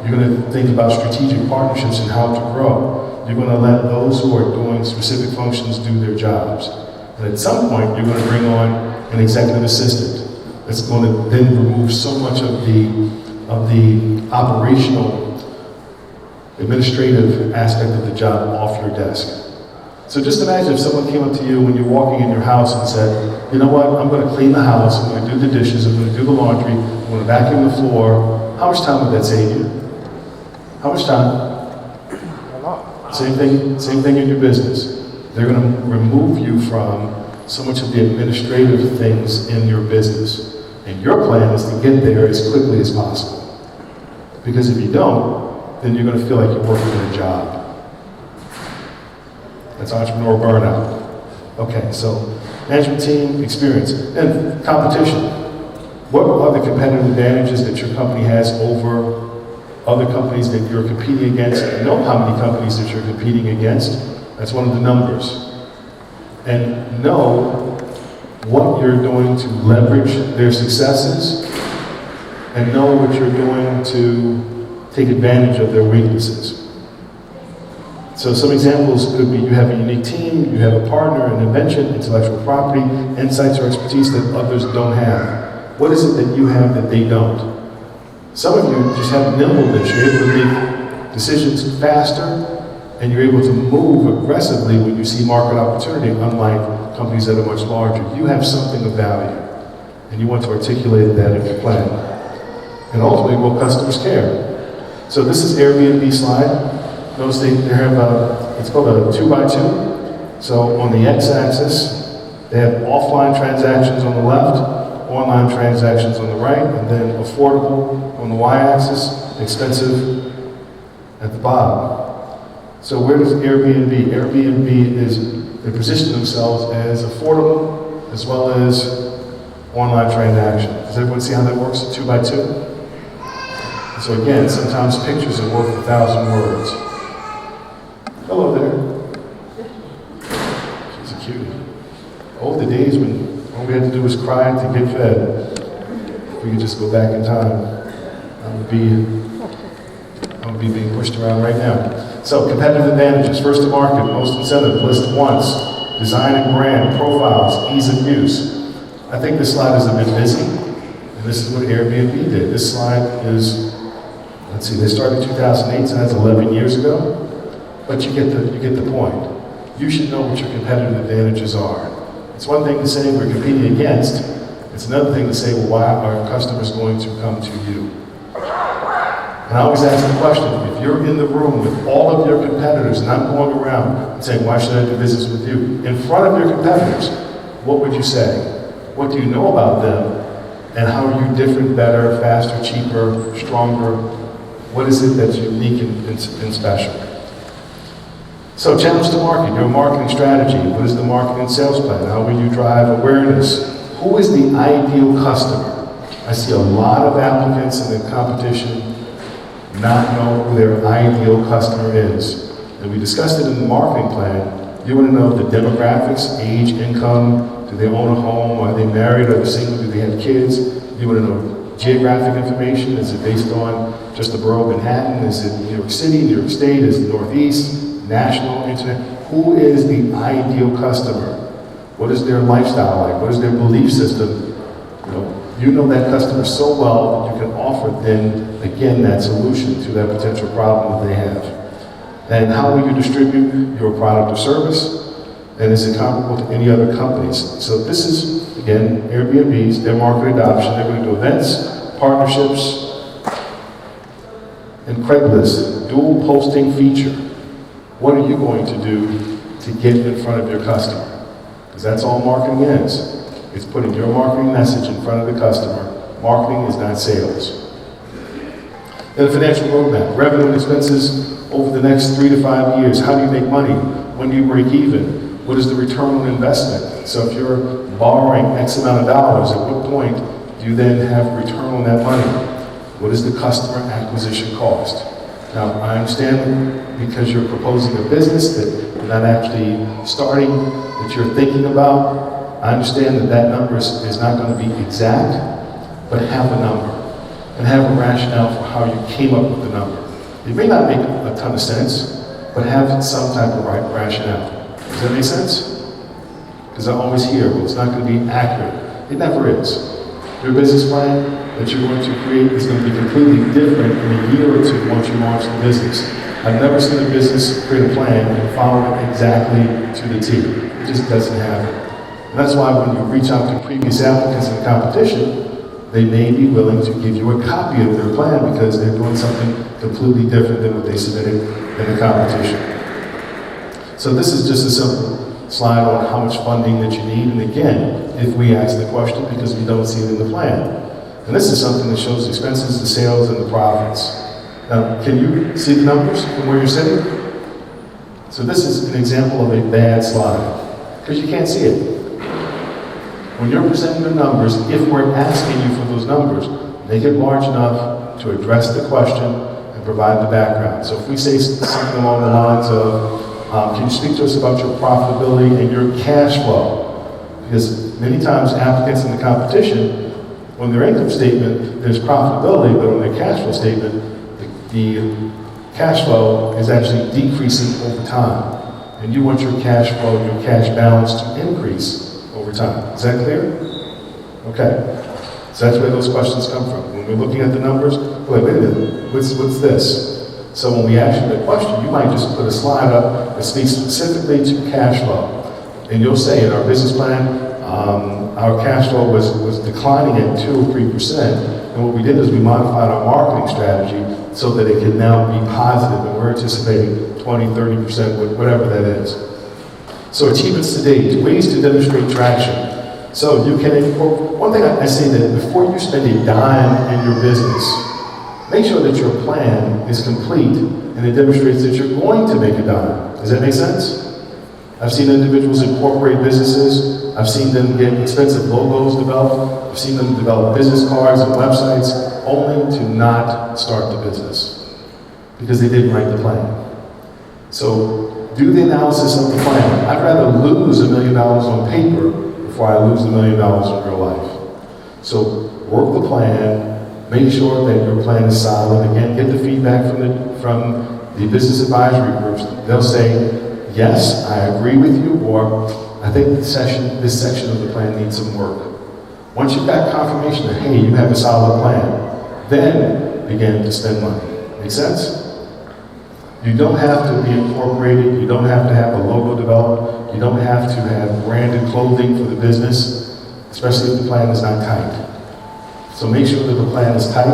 You're going to think about strategic partnerships and how to grow. You're going to let those who are doing specific functions do their jobs. And at some point, you're going to bring on an executive assistant that's going to then remove so much of the operational, administrative aspect of the job off your desk. So just imagine if someone came up to you when you're walking in your house and said, you know what, I'm going to clean the house, I'm going to do the dishes, I'm going to do the laundry, I'm going to vacuum the floor. How much time would that save you? How much time? A lot. Same thing in your business. They're going to remove you from so much of the administrative things in your business. And your plan is to get there as quickly as possible. Because if you don't, then you're going to feel like you're working in a job. That's entrepreneur burnout. Okay, so management team experience and competition. What are the competitive advantages that your company has over other companies that you're competing against? You know how many companies that you're competing against. That's one of the numbers. And know what you're doing to leverage their successes and know what you're doing to take advantage of their weaknesses. So some examples could be you have a unique team, you have a partner, an invention, intellectual property, insights or expertise that others don't have. What is it that you have that they don't? Some of you just have nimbleness. You're able to make decisions faster, and you're able to move aggressively when you see market opportunity, unlike companies that are much larger. You have something of value, and you want to articulate that in your plan. And ultimately, will customers care? So this is Airbnb slide. Notice they have it's called a 2x2. So on the x-axis, they have offline transactions on the left, online transactions on the right, and then affordable on the y-axis, expensive at the bottom. So where does Airbnb? Airbnb they position themselves as affordable as well as online transaction. Does everyone see how that works, 2x2? So again, sometimes pictures are worth 1,000 words. Hello there. She's a cutie. Oh, the days when all we had to do was cry to get fed. If we could just go back in time, I would be being pushed around right now. So competitive advantages, first to market, most incentive, list once, design and brand, profiles, ease of use. I think this slide is a bit busy, and this is what Airbnb did. This slide is, let's see, they started in 2008, so that's 11 years ago. But you get the point. You should know what your competitive advantages are. It's one thing to say we're competing against. It's another thing to say, well, why are customers going to come to you? And I always ask the question, if you're in the room with all of your competitors, and I'm going around and saying, why should I do business with you? In front of your competitors, what would you say? What do you know about them? And how are you different, better, faster, cheaper, stronger? What is it that's unique and special? So challenge to market, your marketing strategy. What is the marketing and sales plan? How will you drive awareness? Who is the ideal customer? I see a lot of applicants in the competition not know who their ideal customer is. And we discussed it in the marketing plan. You want to know the demographics, age, income, do they own a home, are they married, are they single, do they have kids? You want to know geographic information, is it based on just the borough of Manhattan, is it New York City, New York State, is it Northeast, national, internet? Who is the ideal customer? What is their lifestyle like? What is their belief system? You know that customer so well that you can offer then, again, that solution to that potential problem that they have. And how will you distribute your product or service? And is it comparable to any other companies? So this is, again, Airbnb's, their market adoption. They're going to do events, partnerships, and Craigslist, dual posting feature. What are you going to do to get in front of your customer? Because that's all marketing is. It's putting your marketing message in front of the customer. Marketing is not sales. Then a financial roadmap, revenue and expenses over the next 3 to 5 years. How do you make money? When do you break even? What is the return on investment? So if you're borrowing X amount of dollars, at what point do you then have return on that money? What is the customer acquisition cost? Now, I understand because you're proposing a business that you're not actually starting, that you're thinking about. I understand that that number is not going to be exact, but have a number and have a rationale for how you came up with the number. It may not make a ton of sense, but have some type of rationale. Does that make sense? Because I always hear, well, it's not going to be accurate. It never is. Your business plan that you're going to create is going to be completely different in a year or two once you launch the business. I've never seen a business create a plan and follow it exactly to the T. It just doesn't happen. And that's why when you reach out to previous applicants in the competition, they may be willing to give you a copy of their plan because they're doing something completely different than what they submitted in the competition. So this is just a simple slide on how much funding that you need. And again, if we ask the question because we don't see it in the plan. And this is something that shows the expenses, the sales, and the profits. Now, can you see the numbers from where you're sitting? So this is an example of a bad slide because you can't see it. When you're presenting the numbers, if we're asking you for those numbers, make it large enough to address the question and provide the background. So if we say something along the lines of, can you speak to us about your profitability and your cash flow? Because many times applicants in the competition, on their income statement, there's profitability, but on their cash flow statement, the cash flow is actually decreasing over time. And you want your cash flow, your cash balance to increase over time. Is that clear? Okay. So that's where those questions come from. When we're looking at the numbers, we're like, wait a minute, what's this? So when we ask you the question, you might just put a slide up that speaks specifically to cash flow. And you'll say in our business plan, our cash flow was declining at 2 or 3%. And what we did is we modified our marketing strategy so that it can now be positive. And we're anticipating 20, 30%, whatever that is. So achievements to date, ways to demonstrate traction. So you can incorporate, one thing I say that before you spend a dime in your business, make sure that your plan is complete and it demonstrates that you're going to make a dime. Does that make sense? I've seen individuals incorporate businesses. I've seen them get expensive logos developed. I've seen them develop business cards and websites only to not start the business because they didn't write the plan. So do the analysis of the plan. I'd rather lose $1 million on paper before I lose $1 million in real life. So work the plan, make sure that your plan is solid. Again, get the feedback from the business advisory groups. They'll say, yes, I agree with you, or I think this section of the plan needs some work. Once you've got confirmation that, hey, you have a solid plan, then begin to spend money. Make sense? You don't have to be incorporated. You don't have to have a logo developed. You don't have to have branded clothing for the business, especially if the plan is not tight. So make sure that the plan is tight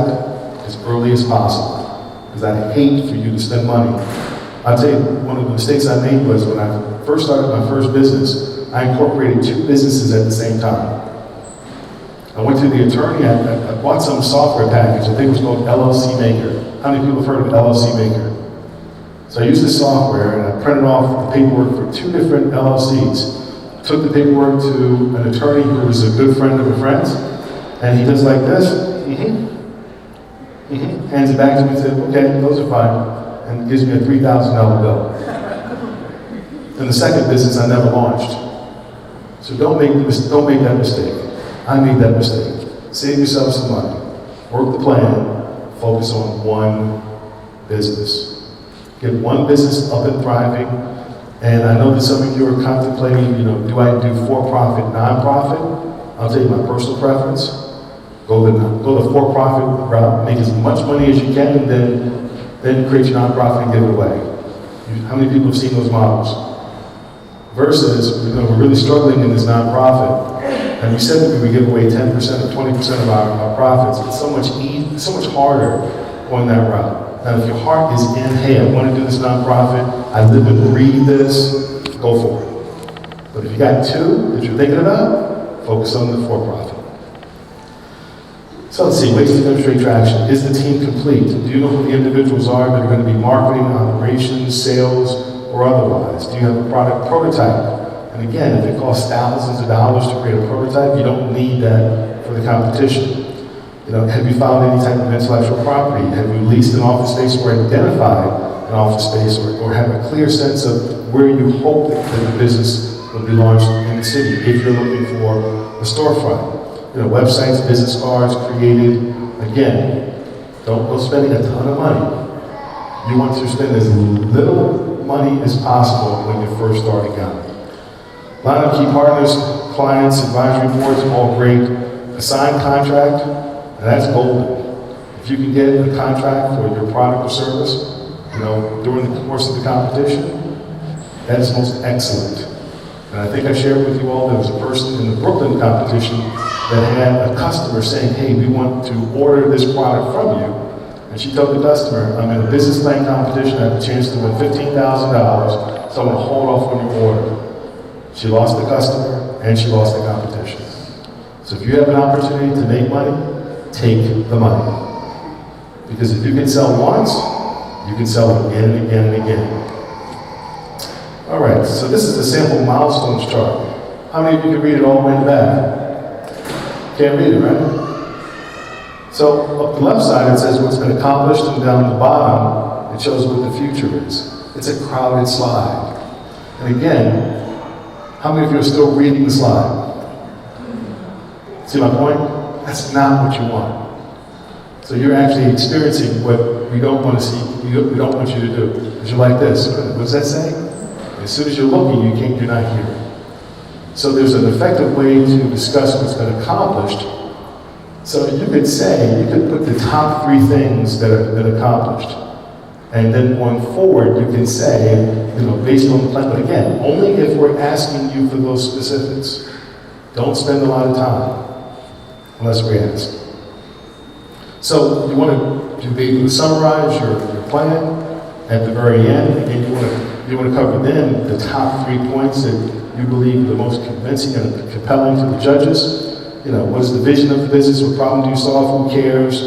as early as possible. because I hate for you to spend money. I'll tell you, one of the mistakes I made was when I first started my first business, I incorporated 2 businesses at the same time. I went to the attorney, I bought some software package, I think it was called LLC Maker. How many people have heard of LLC Maker? So I used this software and I printed off the paperwork for 2 different LLCs. Took the paperwork to an attorney who was a good friend of a friend's, and he does like this, hands it back to me and said, okay, those are fine, and gives me a $3,000 bill. And the second business I never launched. So don't make that mistake. I made that mistake. Save yourself some money. Work the plan. Focus on one business. Get one business up and thriving. And I know that some of you are contemplating, do I do for-profit, non-profit? I'll tell you my personal preference. Go the for-profit route, make as much money as you can, and then create your non-profit and give it away. How many people have seen those models? Versus, we're really struggling in this nonprofit, and we said that we would give away 10% or 20% of our profits. It's so much harder going that route. Now, if your heart is in, hey, I want to do this nonprofit, I live and breathe this, go for it. But if you got 2 that you're thinking about, focus on the for-profit. So let's see, ways to demonstrate traction. Is the team complete? Do you know who the individuals are that are going to be marketing, operations, sales, or otherwise? Do you have a product prototype? And again, if it costs thousands of dollars to create a prototype, you don't need that for the competition. Have you found any type of intellectual property? Have you leased an office space or identified an office space or have a clear sense of where you hope that the business will be launched in the city if you're looking for a storefront? Websites, business cards created. Again, don't go spending a ton of money. You want to spend as little money as possible when you're first starting out. Line up key partners, clients, advisory boards, all great. A signed contract, and that's golden. If you can get a contract for your product or service, during the course of the competition, that is most excellent. And I think I shared with you all there was a person in the Brooklyn competition that had a customer saying, hey, we want to order this product from you. And she told the customer, I'm in a business plan competition, I have a chance to win $15,000, so I'm going to hold off on your order. She lost the customer, and she lost the competition. So if you have an opportunity to make money, take the money. Because if you can sell once, you can sell again and again and again. All right, so this is a sample milestones chart. How many of you can read it all the way in the back? Can't read it, right? So up the left side, it says what's been accomplished, and down the bottom, it shows what the future is. It's a crowded slide. And again, how many of you are still reading the slide? See my point? That's not what you want. So you're actually experiencing what we don't want to see, we don't want you to do. Because you're like this. What does that say? As soon as you're looking, you're not hearing. So there's an effective way to discuss what's been accomplished. So you could put the top 3 things that have been accomplished. And then going forward, you can say, based on the plan, but again, only if we're asking you for those specifics. Don't spend a lot of time, unless we ask. So you want to be able to summarize your plan at the very end. Again, you want to cover then the top 3 points that you believe are the most convincing and compelling to the judges. What is the vision of the business? What problem do you solve? Who cares?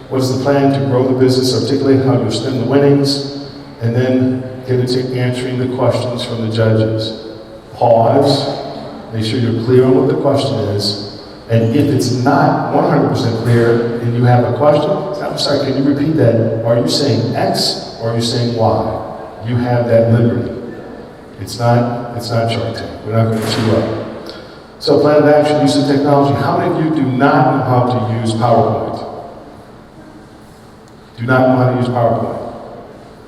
What is the plan to grow the business? Articulate how you'll spend the winnings. And then get into answering the questions from the judges. Pause. Make sure you're clear on what the question is. And if it's not 100% clear and you have a question, I'm sorry, can you repeat that? Are you saying X or are you saying Y? You have that liberty. It's not Shark Tank. We're not going to chew up. So plan of action, use of technology. How many of you do not know how to use PowerPoint? Do not know how to use PowerPoint?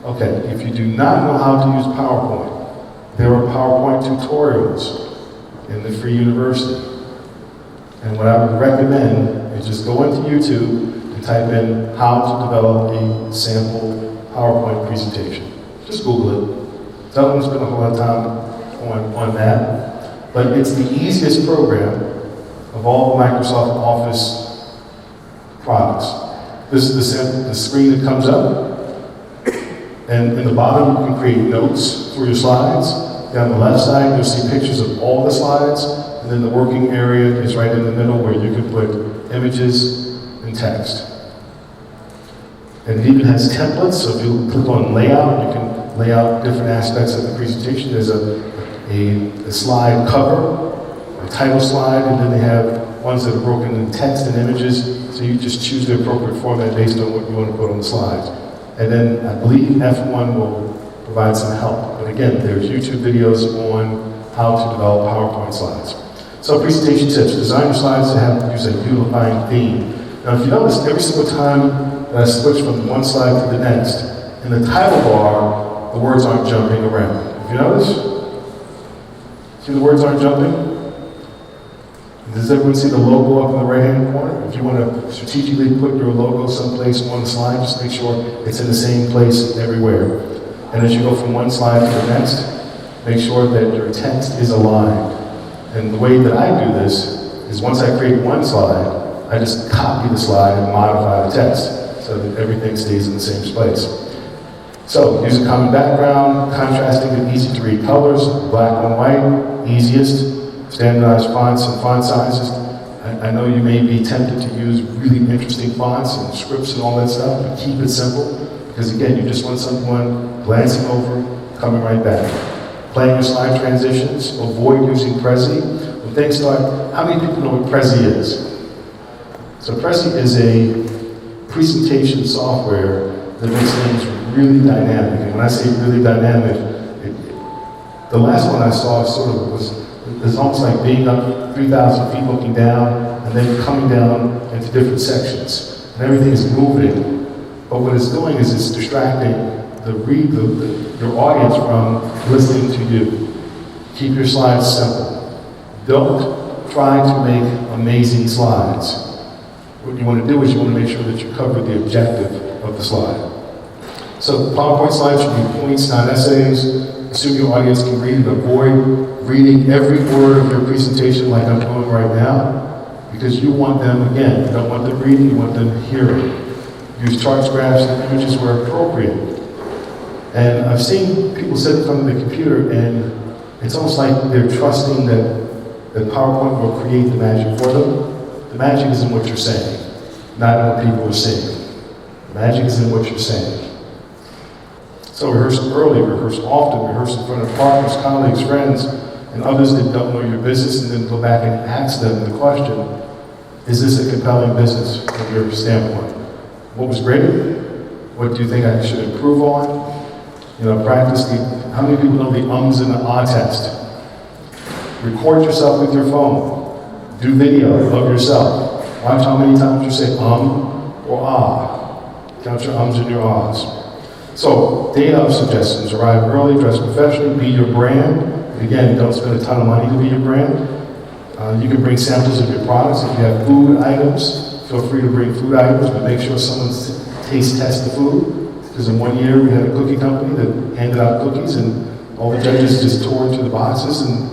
Okay, if you do not know how to use PowerPoint, there are PowerPoint tutorials in the Free University. And what I would recommend is just go into YouTube and type in how to develop a sample PowerPoint presentation. Just Google it. Don't want to spend a whole lot of time on that. But it's the easiest program of all the Microsoft Office products. This is the screen that comes up. And in the bottom, you can create notes for your slides. Down the left side, you'll see pictures of all the slides. And then the working area is right in the middle where you can put images and text. And it even has templates, so if you click on layout, you can lay out different aspects of the presentation. There's a slide cover, a title slide, and then they have ones that are broken in text and images, so you just choose the appropriate format based on what you want to put on the slides. And then I believe F1 will provide some help. But again, there's YouTube videos on how to develop PowerPoint slides. So presentation tips, design your slides to use a unifying theme. Now if you notice, every single time that I switch from one slide to the next, in the title bar, the words aren't jumping around. If you notice, see the words aren't jumping? Does everyone see the logo up in the right-hand corner? If you want to strategically put your logo someplace on the slide, just make sure it's in the same place everywhere. And as you go from one slide to the next, make sure that your text is aligned. And the way that I do this is once I create one slide, I just copy the slide and modify the text so that everything stays in the same place. So, use a common background, contrasting and easy to read colors, black and white, easiest. Standardized fonts and font sizes. I know you may be tempted to use really interesting fonts and scripts and all that stuff, but keep it simple, because again, you just want someone glancing over, coming right back. Playing your slide transitions, avoid using Prezi. When things start, how many people know what Prezi is? So Prezi is a presentation software that makes things really dynamic. And when I say really dynamic, the last one I saw it's almost like being up 3,000 feet looking down and then coming down into different sections. And everything is moving, but what it's doing is it's distracting your audience from listening to you. Keep your slides simple. Don't try to make amazing slides. What you want to do is you want to make sure that you cover the objective of the slide. So PowerPoint slides should be points, not essays. Assume your audience can read and avoid reading every word of your presentation like I'm doing right now, because you want them, again, you don't want them reading, you want them hearing. Use charts, graphs, and images where appropriate. And I've seen people sit in front of the computer and it's almost like they're trusting that PowerPoint will create the magic for them. The magic is in what you're saying, not in what people are saying. The magic is in what you're saying. So rehearse early, rehearse often, rehearse in front of partners, colleagues, friends, and others that don't know your business, and then go back and ask them the question, is this a compelling business from your standpoint? What was great? What do you think I should improve on? Practice how many people know the ums and the ah test? Record yourself with your phone. Do video of yourself. Watch how many times you say or ah. Count your ums and your ahs. So, day of suggestions. Arrive early, dress professionally, be your brand. And again, don't spend a ton of money to be your brand. You can bring samples of your products. If you have food items, feel free to bring food items, but make sure someone taste tests the food. Because in one year, we had a cookie company that handed out cookies, and all the judges just tore into the boxes. And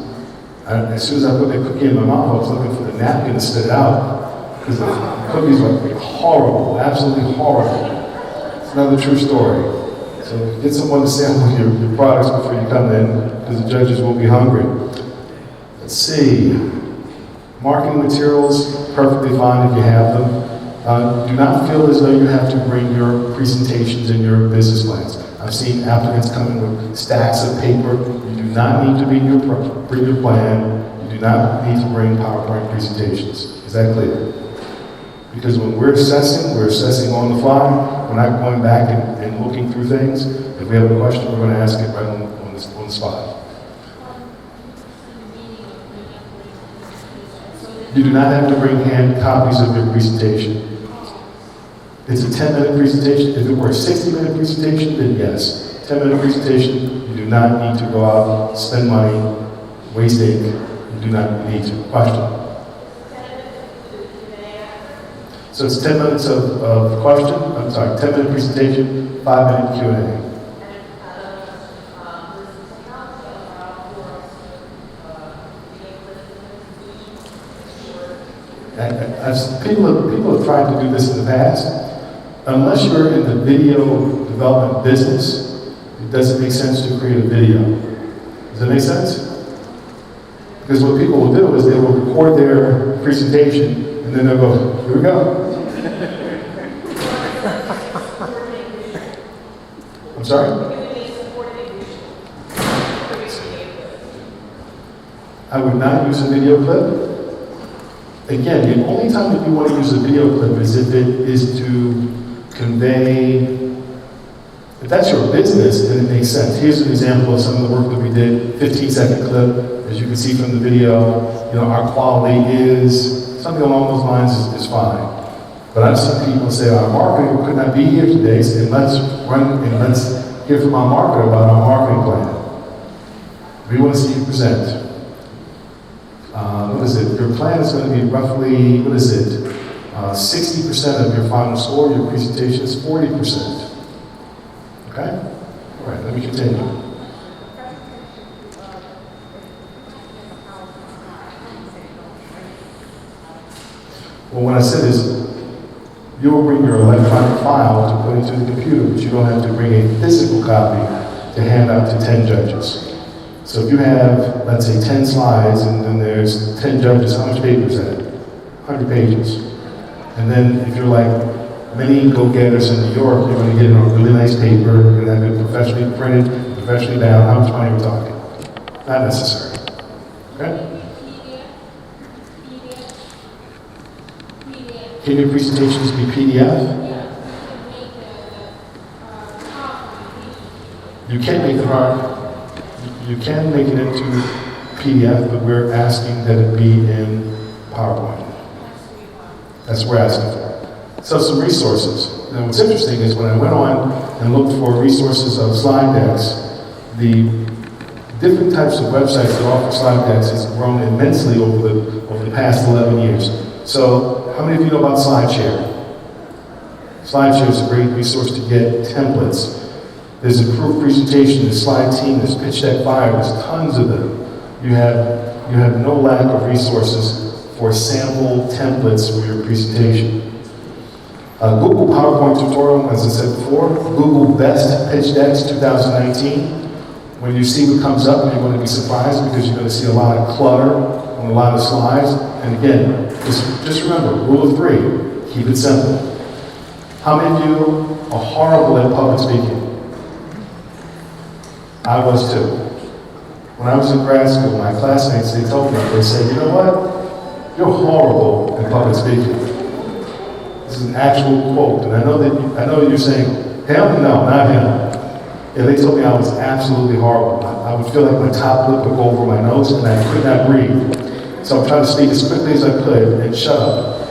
as soon as I put that cookie in my mouth, I was looking for the napkin to spit it out. Because the cookies were horrible, absolutely horrible. It's another true story. So get someone to sample your products before you come in, because the judges will be hungry. Let's see. Marketing materials, perfectly fine if you have them. Do not feel as though you have to bring your presentations and your business plans. I've seen applicants come in with stacks of paper. You do not need to bring your plan. You do not need to bring PowerPoint presentations. Is that clear? Because when we're assessing on the fly. We're not going back and looking through things. If we have a question, we're going to ask it right on the spot. You do not have to bring hand copies of your presentation. It's a 10-minute presentation. If it were a 60-minute presentation, then yes. 10-minute presentation, you do not need to go out, spend money, waste ink. You do not need to. Question? So it's 10 minutes of question, 10-minute presentation, 5-minute Q&A. People have tried to do this in the past. Unless you're in the video development business, does it make sense to create a video? Does that make sense? Because what people will do is they will record their presentation and then they'll go, here we go. I'm sorry? I would not use a video clip. Again, the only time that you want to use a video clip is if it is to convey, if that's your business, then it makes sense. Here's an example of some of the work that we did, 15-second clip. As you can see from the video, our quality is, something along those lines is fine. But I've seen people say, our marketer could not be here today, so let's run and let's hear from our marketer about our marketing plan. We want to see you present. What is it? Your plan is going to be roughly, 60% of your final score, your presentation is 40%. Okay? All right, let me continue. Well, what I said is, you will bring your electronic file to put into the computer, but you don't have to bring a physical copy to hand out to 10 judges. So if you have, let's say, 10 slides, and then there's 10 judges, how much paper is that? 100 pages. And then if you're like many go-getters in New York, you're going to get it on really nice paper, you're going to have it professionally printed, professionally bound. How much money are we talking? Not necessary. Okay? Can your presentations be PDF? You can make it hard. You can make it into PDF, but we're asking that it be in PowerPoint. That's what we're asking for. So some resources. Now what's interesting is when I went on and looked for resources of slide decks, the different types of websites that offer slide decks has grown immensely over the past 11 years. So how many of you know about SlideShare? SlideShare is a great resource to get templates. There's improved presentation, there's Slide Team, there's Pitch Deck Fire, there's tons of them. You have no lack of resources for sample templates for your presentation. Google PowerPoint tutorial, as I said before, Google Best Pitch Decks 2019. When you see what comes up, you're going to be surprised because you're going to see a lot of clutter on a lot of slides. And again, just remember, rule of 3, keep it simple. How many of you are horrible at public speaking? I was too. When I was in grad school, my classmates, they told me, they said, you know what? You're horrible at public speaking. This is an actual quote, and I know that you're saying, him? No, not him. Yeah, they told me I was absolutely horrible. I would feel like my top lip would go over my nose, and I could not breathe. So I'm trying to speak as quickly as I could and shut up,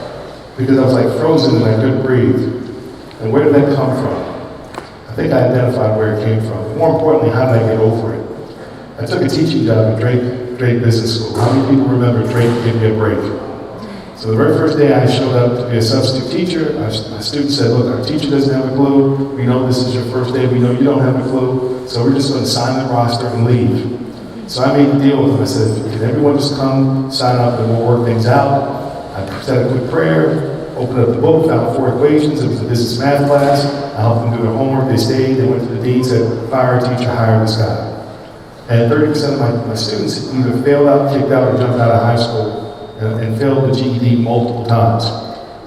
because I was like frozen and I couldn't breathe. And where did that come from? I think I identified where it came from. More importantly, how did I get over it? I took a teaching job at Drake Business School. How many people remember Drake gave me a break? So the very first day I showed up to be a substitute teacher, my students said, look, our teacher doesn't have a clue. We know this is your first day. We know you don't have a clue. So we're just going to sign the roster and leave. So I made a deal with them. I said, can everyone just come, sign up, and we'll work things out? I said a quick prayer. Opened up the book, found 4 equations. It was a business math class. I helped them do their homework. They stayed. They went to the dean, said, fire a teacher, hire this guy. And 30% of my students either failed out, kicked out, or jumped out of high school and failed the GED multiple times.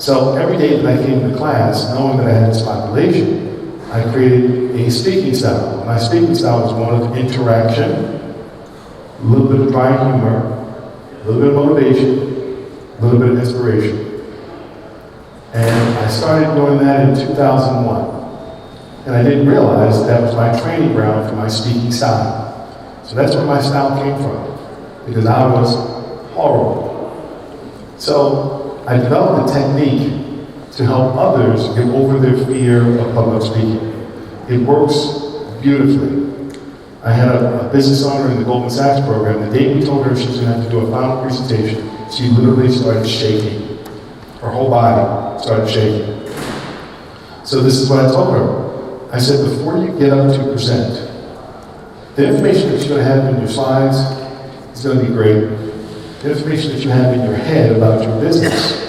So every day that I came to class, knowing that I had this population, I created a speaking style. My speaking style was one of interaction, a little bit of dry humor, a little bit of motivation, a little bit of inspiration. And I started doing that in 2001. And I didn't realize that was my training ground for my speaking style. So that's where my style came from, because I was horrible. So I developed a technique to help others get over their fear of public speaking. It works beautifully. I had a business owner in the Goldman Sachs program. The day we told her she was going to have to do a final presentation, she literally started shaking. Her whole body started shaking. So this is what I told her. I said, before you get up to present, the information that you're going to have in your slides is going to be great. The information that you have in your head about your business,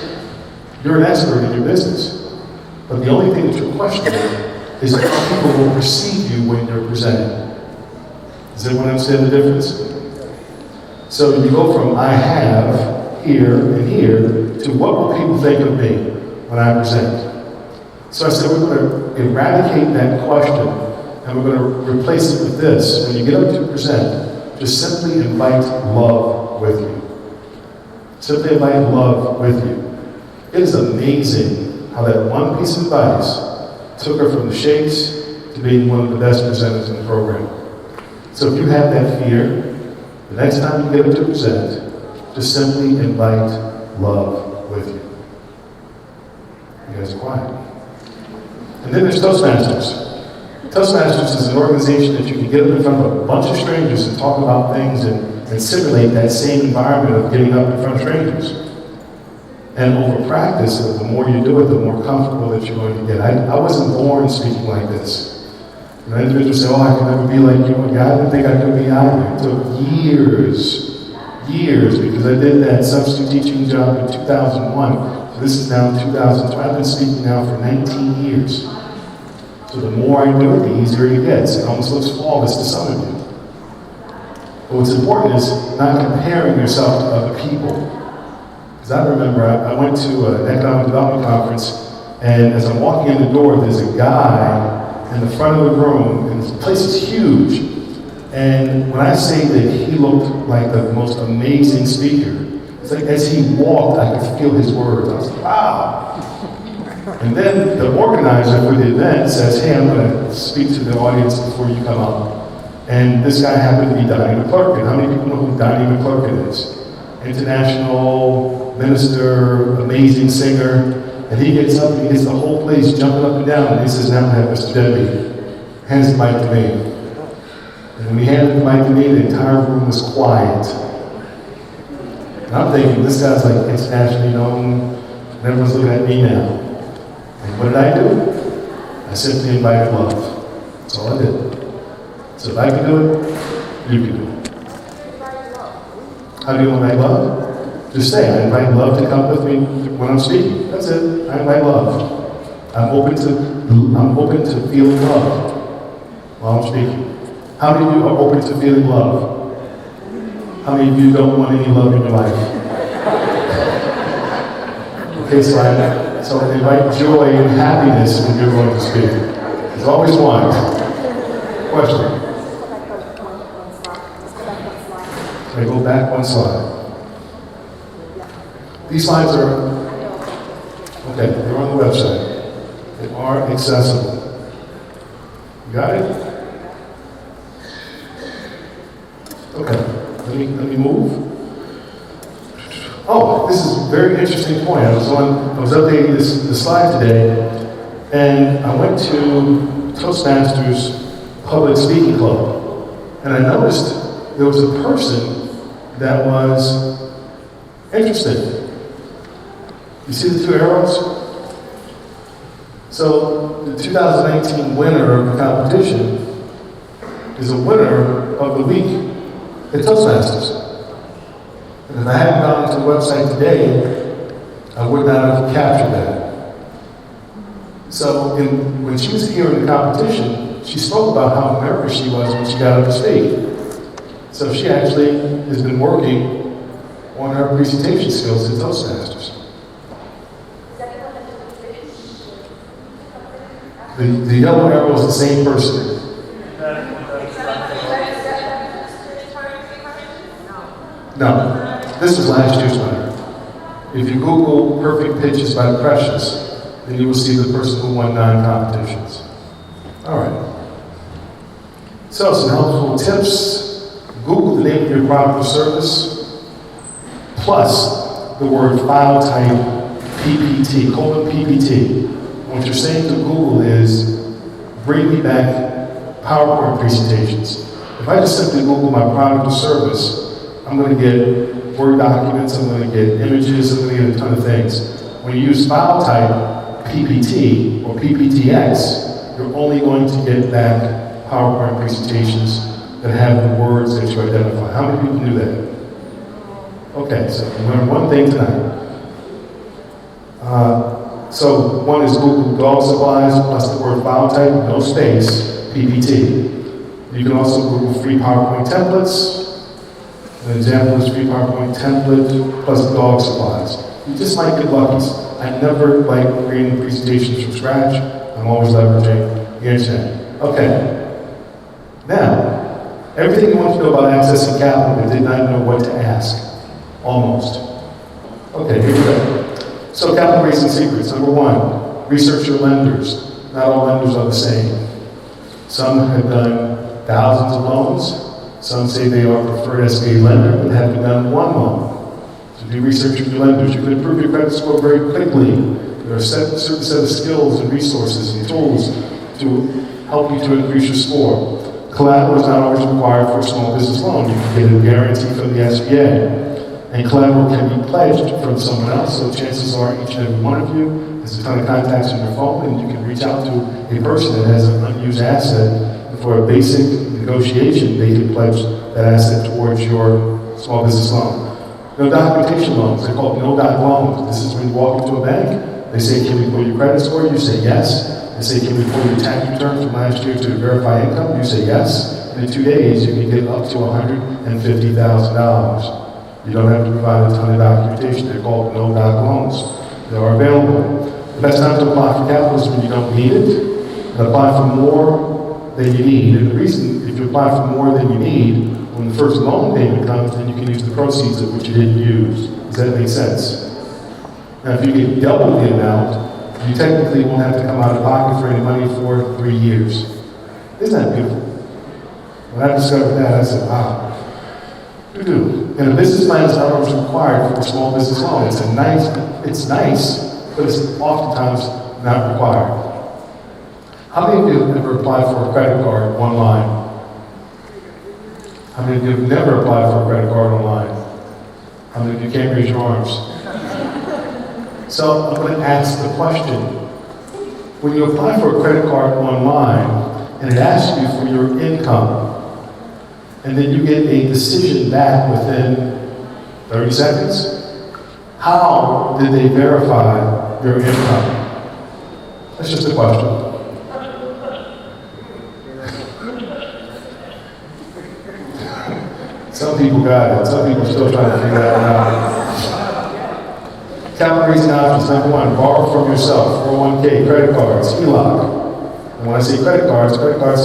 you're an expert in your business. But the only thing that you're questioning is how people will perceive you when you're presenting. Does everyone understand the difference? So you go from I have here and here to what will people think of me when I present? So I said we're going to eradicate that question and we're going to replace it with this. When you get up to present, just simply invite love with you. Simply invite love with you. It is amazing how that one piece of advice took her from the shakes to being one of the best presenters in the program. So if you have that fear, the next time you get up to present, just simply invite love with you. You guys are quiet. And then there's Toastmasters. Toastmasters is an organization that you can get up in front of a bunch of strangers and talk about things and simulate that same environment of getting up in front of strangers. And over practice, the more you do it, the more comfortable that you're going to get. I wasn't born speaking like this. And individuals say, oh, I can never be like you. Yeah, I didn't think I could be either. It took years, because I did that substitute teaching job in 2001. So this is now 2012. I've been speaking now for 19 years. So the more I do it, the easier it gets. It almost looks flawless to some of you. But what's important is not comparing yourself to other people. Because I remember I went to an economic development conference, and as I'm walking in the door, there's a guy in the front of the room, and the place is huge. And when I say that he looked like the most amazing speaker, it's like as he walked, I could feel his words. I was like, wow. And then the organizer for the event says, hey, I'm going to speak to the audience before you come up. And this guy happened to be Donnie McClurkin. How many people know who Donnie McClurkin is? International minister, amazing singer. And he gets up and he gets the whole place jumping up and down. And he says, now I have Mr. Debbie. Hands the mic to me. And when he handed the mic to me, the entire room was quiet. And I'm thinking, this guy's like internationally known. And everyone's looking at me now. And what did I do? I simply invited love. That's all I did. So if I can do it, you can do it. How do you invite love? Just say, I invite love to come with me when I'm speaking. That's it. I invite love. I'm open to feeling love while I'm speaking. How many of you are open to feeling love? How many of you don't want any love in your life? Okay, so I invite joy and happiness when you're going to speak. There's always one. Question. Can I go back one slide? These slides are, okay, they're on the website. They are accessible. You got it? Okay, let me move. Oh, this is a very interesting point. I was updating the slide today, and I went to Toastmasters Public Speaking Club, and I noticed there was a person that was interested. You see the two arrows? So the 2019 winner of the competition is a winner of the week at Toastmasters. And if I hadn't gone to the website today, I would not have captured that. So when she was here in the competition, she spoke about how nervous she was when she got up to speak. So she actually has been working on her presentation skills at Toastmasters. The yellow arrow is the same person. No, this is last year's winner. If you Google perfect pitches by Precious, then you will see the person who won 9 competitions. All right. So some helpful tips. Google the name of your product or service, plus the word file type PPT, :PPT. What you're saying to Google is, bring me back PowerPoint presentations. If I just simply Google my product or service, I'm going to get Word documents, I'm going to get images, I'm going to get a ton of things. When you use file type PPT or PPTX, you're only going to get back PowerPoint presentations that have the words that you identify. How many people knew that? Okay, so we learned one thing tonight. So one is Google dog supplies plus the word file type, no space, PPT. You can also Google free PowerPoint templates. An example is free PowerPoint template plus dog supplies. You just might get lucky. I never like creating presentations from scratch. I'm always leveraging the internet. Okay. Now, everything you want to know about accessing capital, but did not know what to ask. Almost. Okay, here we go. So capital raising secrets. Number one, research your lenders. Not all lenders are the same. Some have done thousands of loans. Some say they are preferred SBA lender, but haven't done one loan. So do research with your lenders. You can improve your credit score very quickly. There are a certain set of skills and resources and tools to help you to increase your score. Collateral is not always required for a small business loan. You can get a guarantee from the SBA. And collateral can be pledged from someone else, so chances are each and every one of you has a ton of contacts on your phone, and you can reach out to a person that has an unused asset. For a basic negotiation, they can pledge that asset towards your small business loan. No documentation loans, they're called no-doc loans. This is when you walk into a bank, they say, can we pull your credit score? You say yes. They say, can we pull your tax return from last year to verify income? You say yes. And in 2 days, you can get up to $150,000. You don't have to provide a ton of documentation. They're called no-doc loans. They are available. The best time to apply for capital is when you don't need it, and apply for more than you need. And the reason, if you apply for more than you need, when the first loan payment comes, then you can use the proceeds of what you didn't use. Does that make sense? Now, if you get double the amount, you technically won't have to come out of pocket for any money for 3 years. Isn't that beautiful? When I discovered that, I said, wow. And a business plan is not always required for a small business loan. It's nice, but it's oftentimes not required. How many of you have ever applied for a credit card online? How many of you have never applied for a credit card online? How many of you can't raise your arms? So I'm going to ask the question. When you apply for a credit card online, and it asks you for your income, and then you get a decision back within 30 seconds, how did they verify your income? That's just a question. Some people got it. Some people are still trying to figure that one out. Capital raising options. Number one, borrow from yourself. 401k, credit cards, HELOC. And when I say credit cards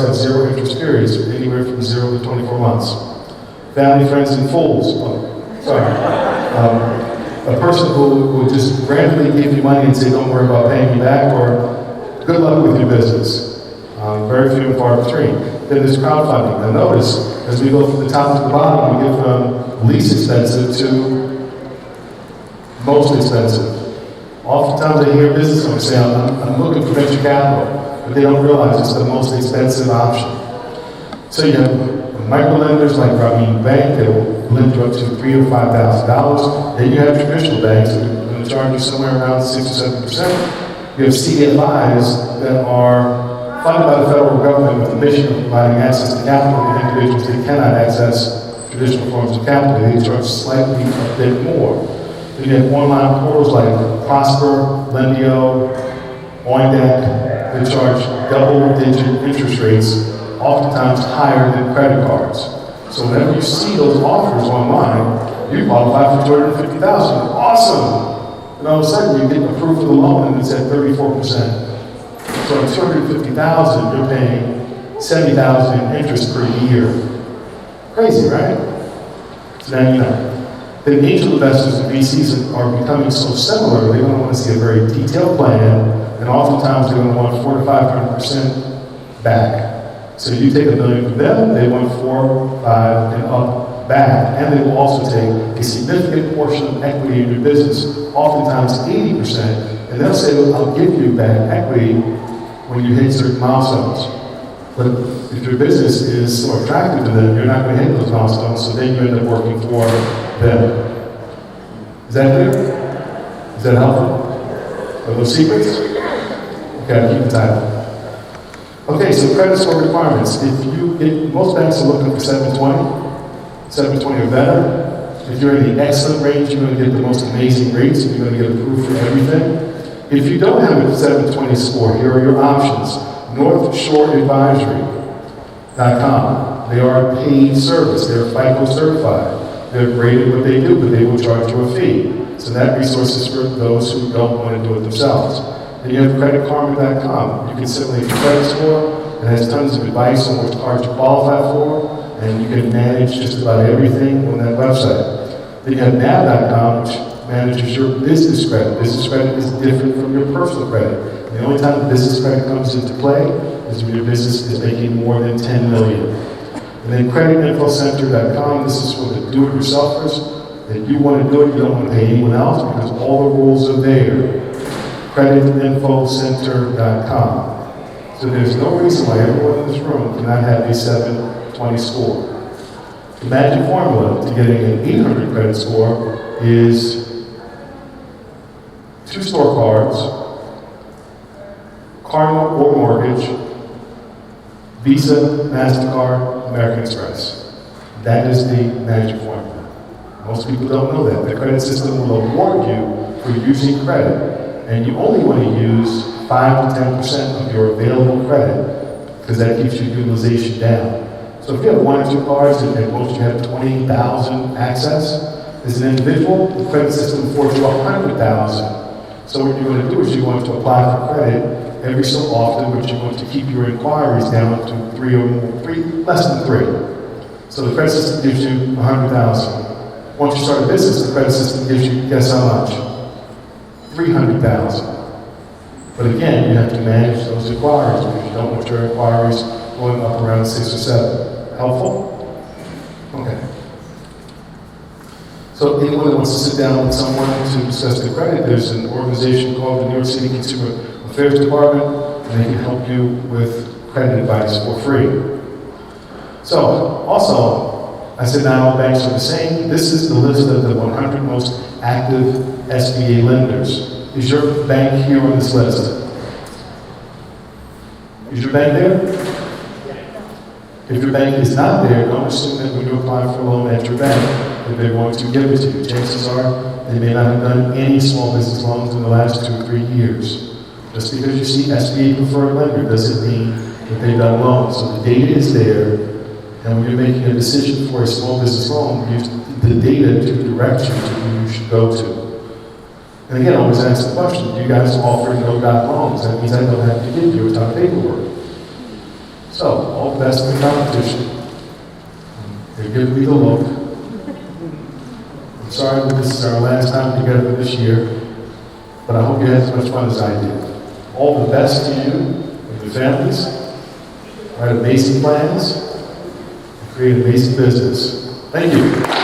have zero interest periods, anywhere from 0 to 24 months. Family, friends, and fools. A person who will just randomly give you money and say, don't worry about paying me back, or good luck with your business. Very few and far between. Then there's crowdfunding. Now notice, as we go from the top to the bottom, we get from least expensive to most expensive. Oftentimes I hear business owners say, I'm looking for venture capital, but they don't realize it's the most expensive option. So you have microlenders like Ramin Bank that will lend you up to $3,000 or $5,000. Then you have traditional banks that are going to charge you somewhere around 6 or 7%. You have CDFIs that are funded by the federal government with the mission of providing access to capital to individuals that cannot access traditional forms of capital. They charge slightly a bit more. Then you have online portals like Prosper, Lendio, OnDeck that charge double-digit interest rates, oftentimes higher than credit cards. So whenever you see those offers online, you qualify for $250,000. Awesome! And all of a sudden you get approved for the loan and it's at 34%. So at $250,000, you're paying $70,000 in interest per year. Crazy, right? So now you know. The angel investors and VCs are becoming so similar, they're going to want to see a very detailed plan, and oftentimes they're going to want 400 to 500% back. So you take $1 million from them, they want 4, 5, and up back, and they will also take a significant portion of equity in your business, oftentimes 80%, and they'll say, well, I'll give you back equity when you hit certain milestones. But if your business is so attractive to them, you're not going to hit those milestones, so then you end up working for them. Is that clear? Is that helpful? Are those secrets? Okay, I'll keep the title. Okay, so credit score requirements. If you get, most banks are looking for 720 or better. If you're in the excellent range, you're going to get the most amazing rates, and you're going to get approved for everything. If you don't have a 720 score, here are your options. NorthshoreAdvisory.com. They are a paid service. They're FICO certified. They're great at what they do, but they will charge you a fee. So that resource is for those who don't want to do it themselves. Then you have creditkarma.com. You can simulate your credit score. It has tons of advice on which cards you qualify for, and you can manage just about everything on that website. Then you have nav.com, which manages your business credit. Business credit is different from your personal credit. The only time business credit comes into play is when your business is making more than $10 million. And then creditinfocenter.com, this is for the do-it-yourselfers. That you want to do it, you don't want to pay anyone else because all the rules are there. creditinfocenter.com. So there's no reason why everyone in this room cannot have a 720 score. The magic formula to getting an 800 credit score is 2 store cards, Cardinal or mortgage, Visa, MasterCard, American Express. That is the magic formula. Most people don't know that. The credit system will award you for using credit, and you only want to use 5 to 10% of your available credit, because that keeps your utilization down. So if you have 1 or 2 cards and most you have 20,000 access, as an individual, the credit system affords you 100,000. So what you're going to do is you want to apply for credit every so often, but you want to keep your inquiries down to 3 or more, less than 3. So the credit system gives you 100,000. Once you start a business, the credit system gives you, guess how much? 300,000. But again, you have to manage those inquiries because you don't want your inquiries going up around 6 or 7. Helpful? Okay. So anyone that wants to sit down with someone to discuss the credit, there's an organization called the New York City Consumer Affairs Department, and they can help you with credit advice for free. So, also, I said not all banks are the same. This is the list of the 100 most active SBA lenders. Is your bank here on this list? Is your bank there? If your bank is not there, don't assume that when you apply for a loan at your bank, that they're going to give it to you. Chances are they may not have done any small business loans in the last 2 or 3 years. Just because you see SBA preferred lender doesn't mean that they've done loans. So the data is there, and when you're making a decision for a small business loan, use the data to direct you to who you should go to. And again, I always ask the question, do you guys offer no-doc loans? That means I don't have to give you a ton of paperwork. So, all the best in the competition. They're giving me the look. I'm sorry that this is our last time together this year, but I hope you had as much fun as I did. All the best to you and your families. Write amazing plans and create amazing business. Thank you.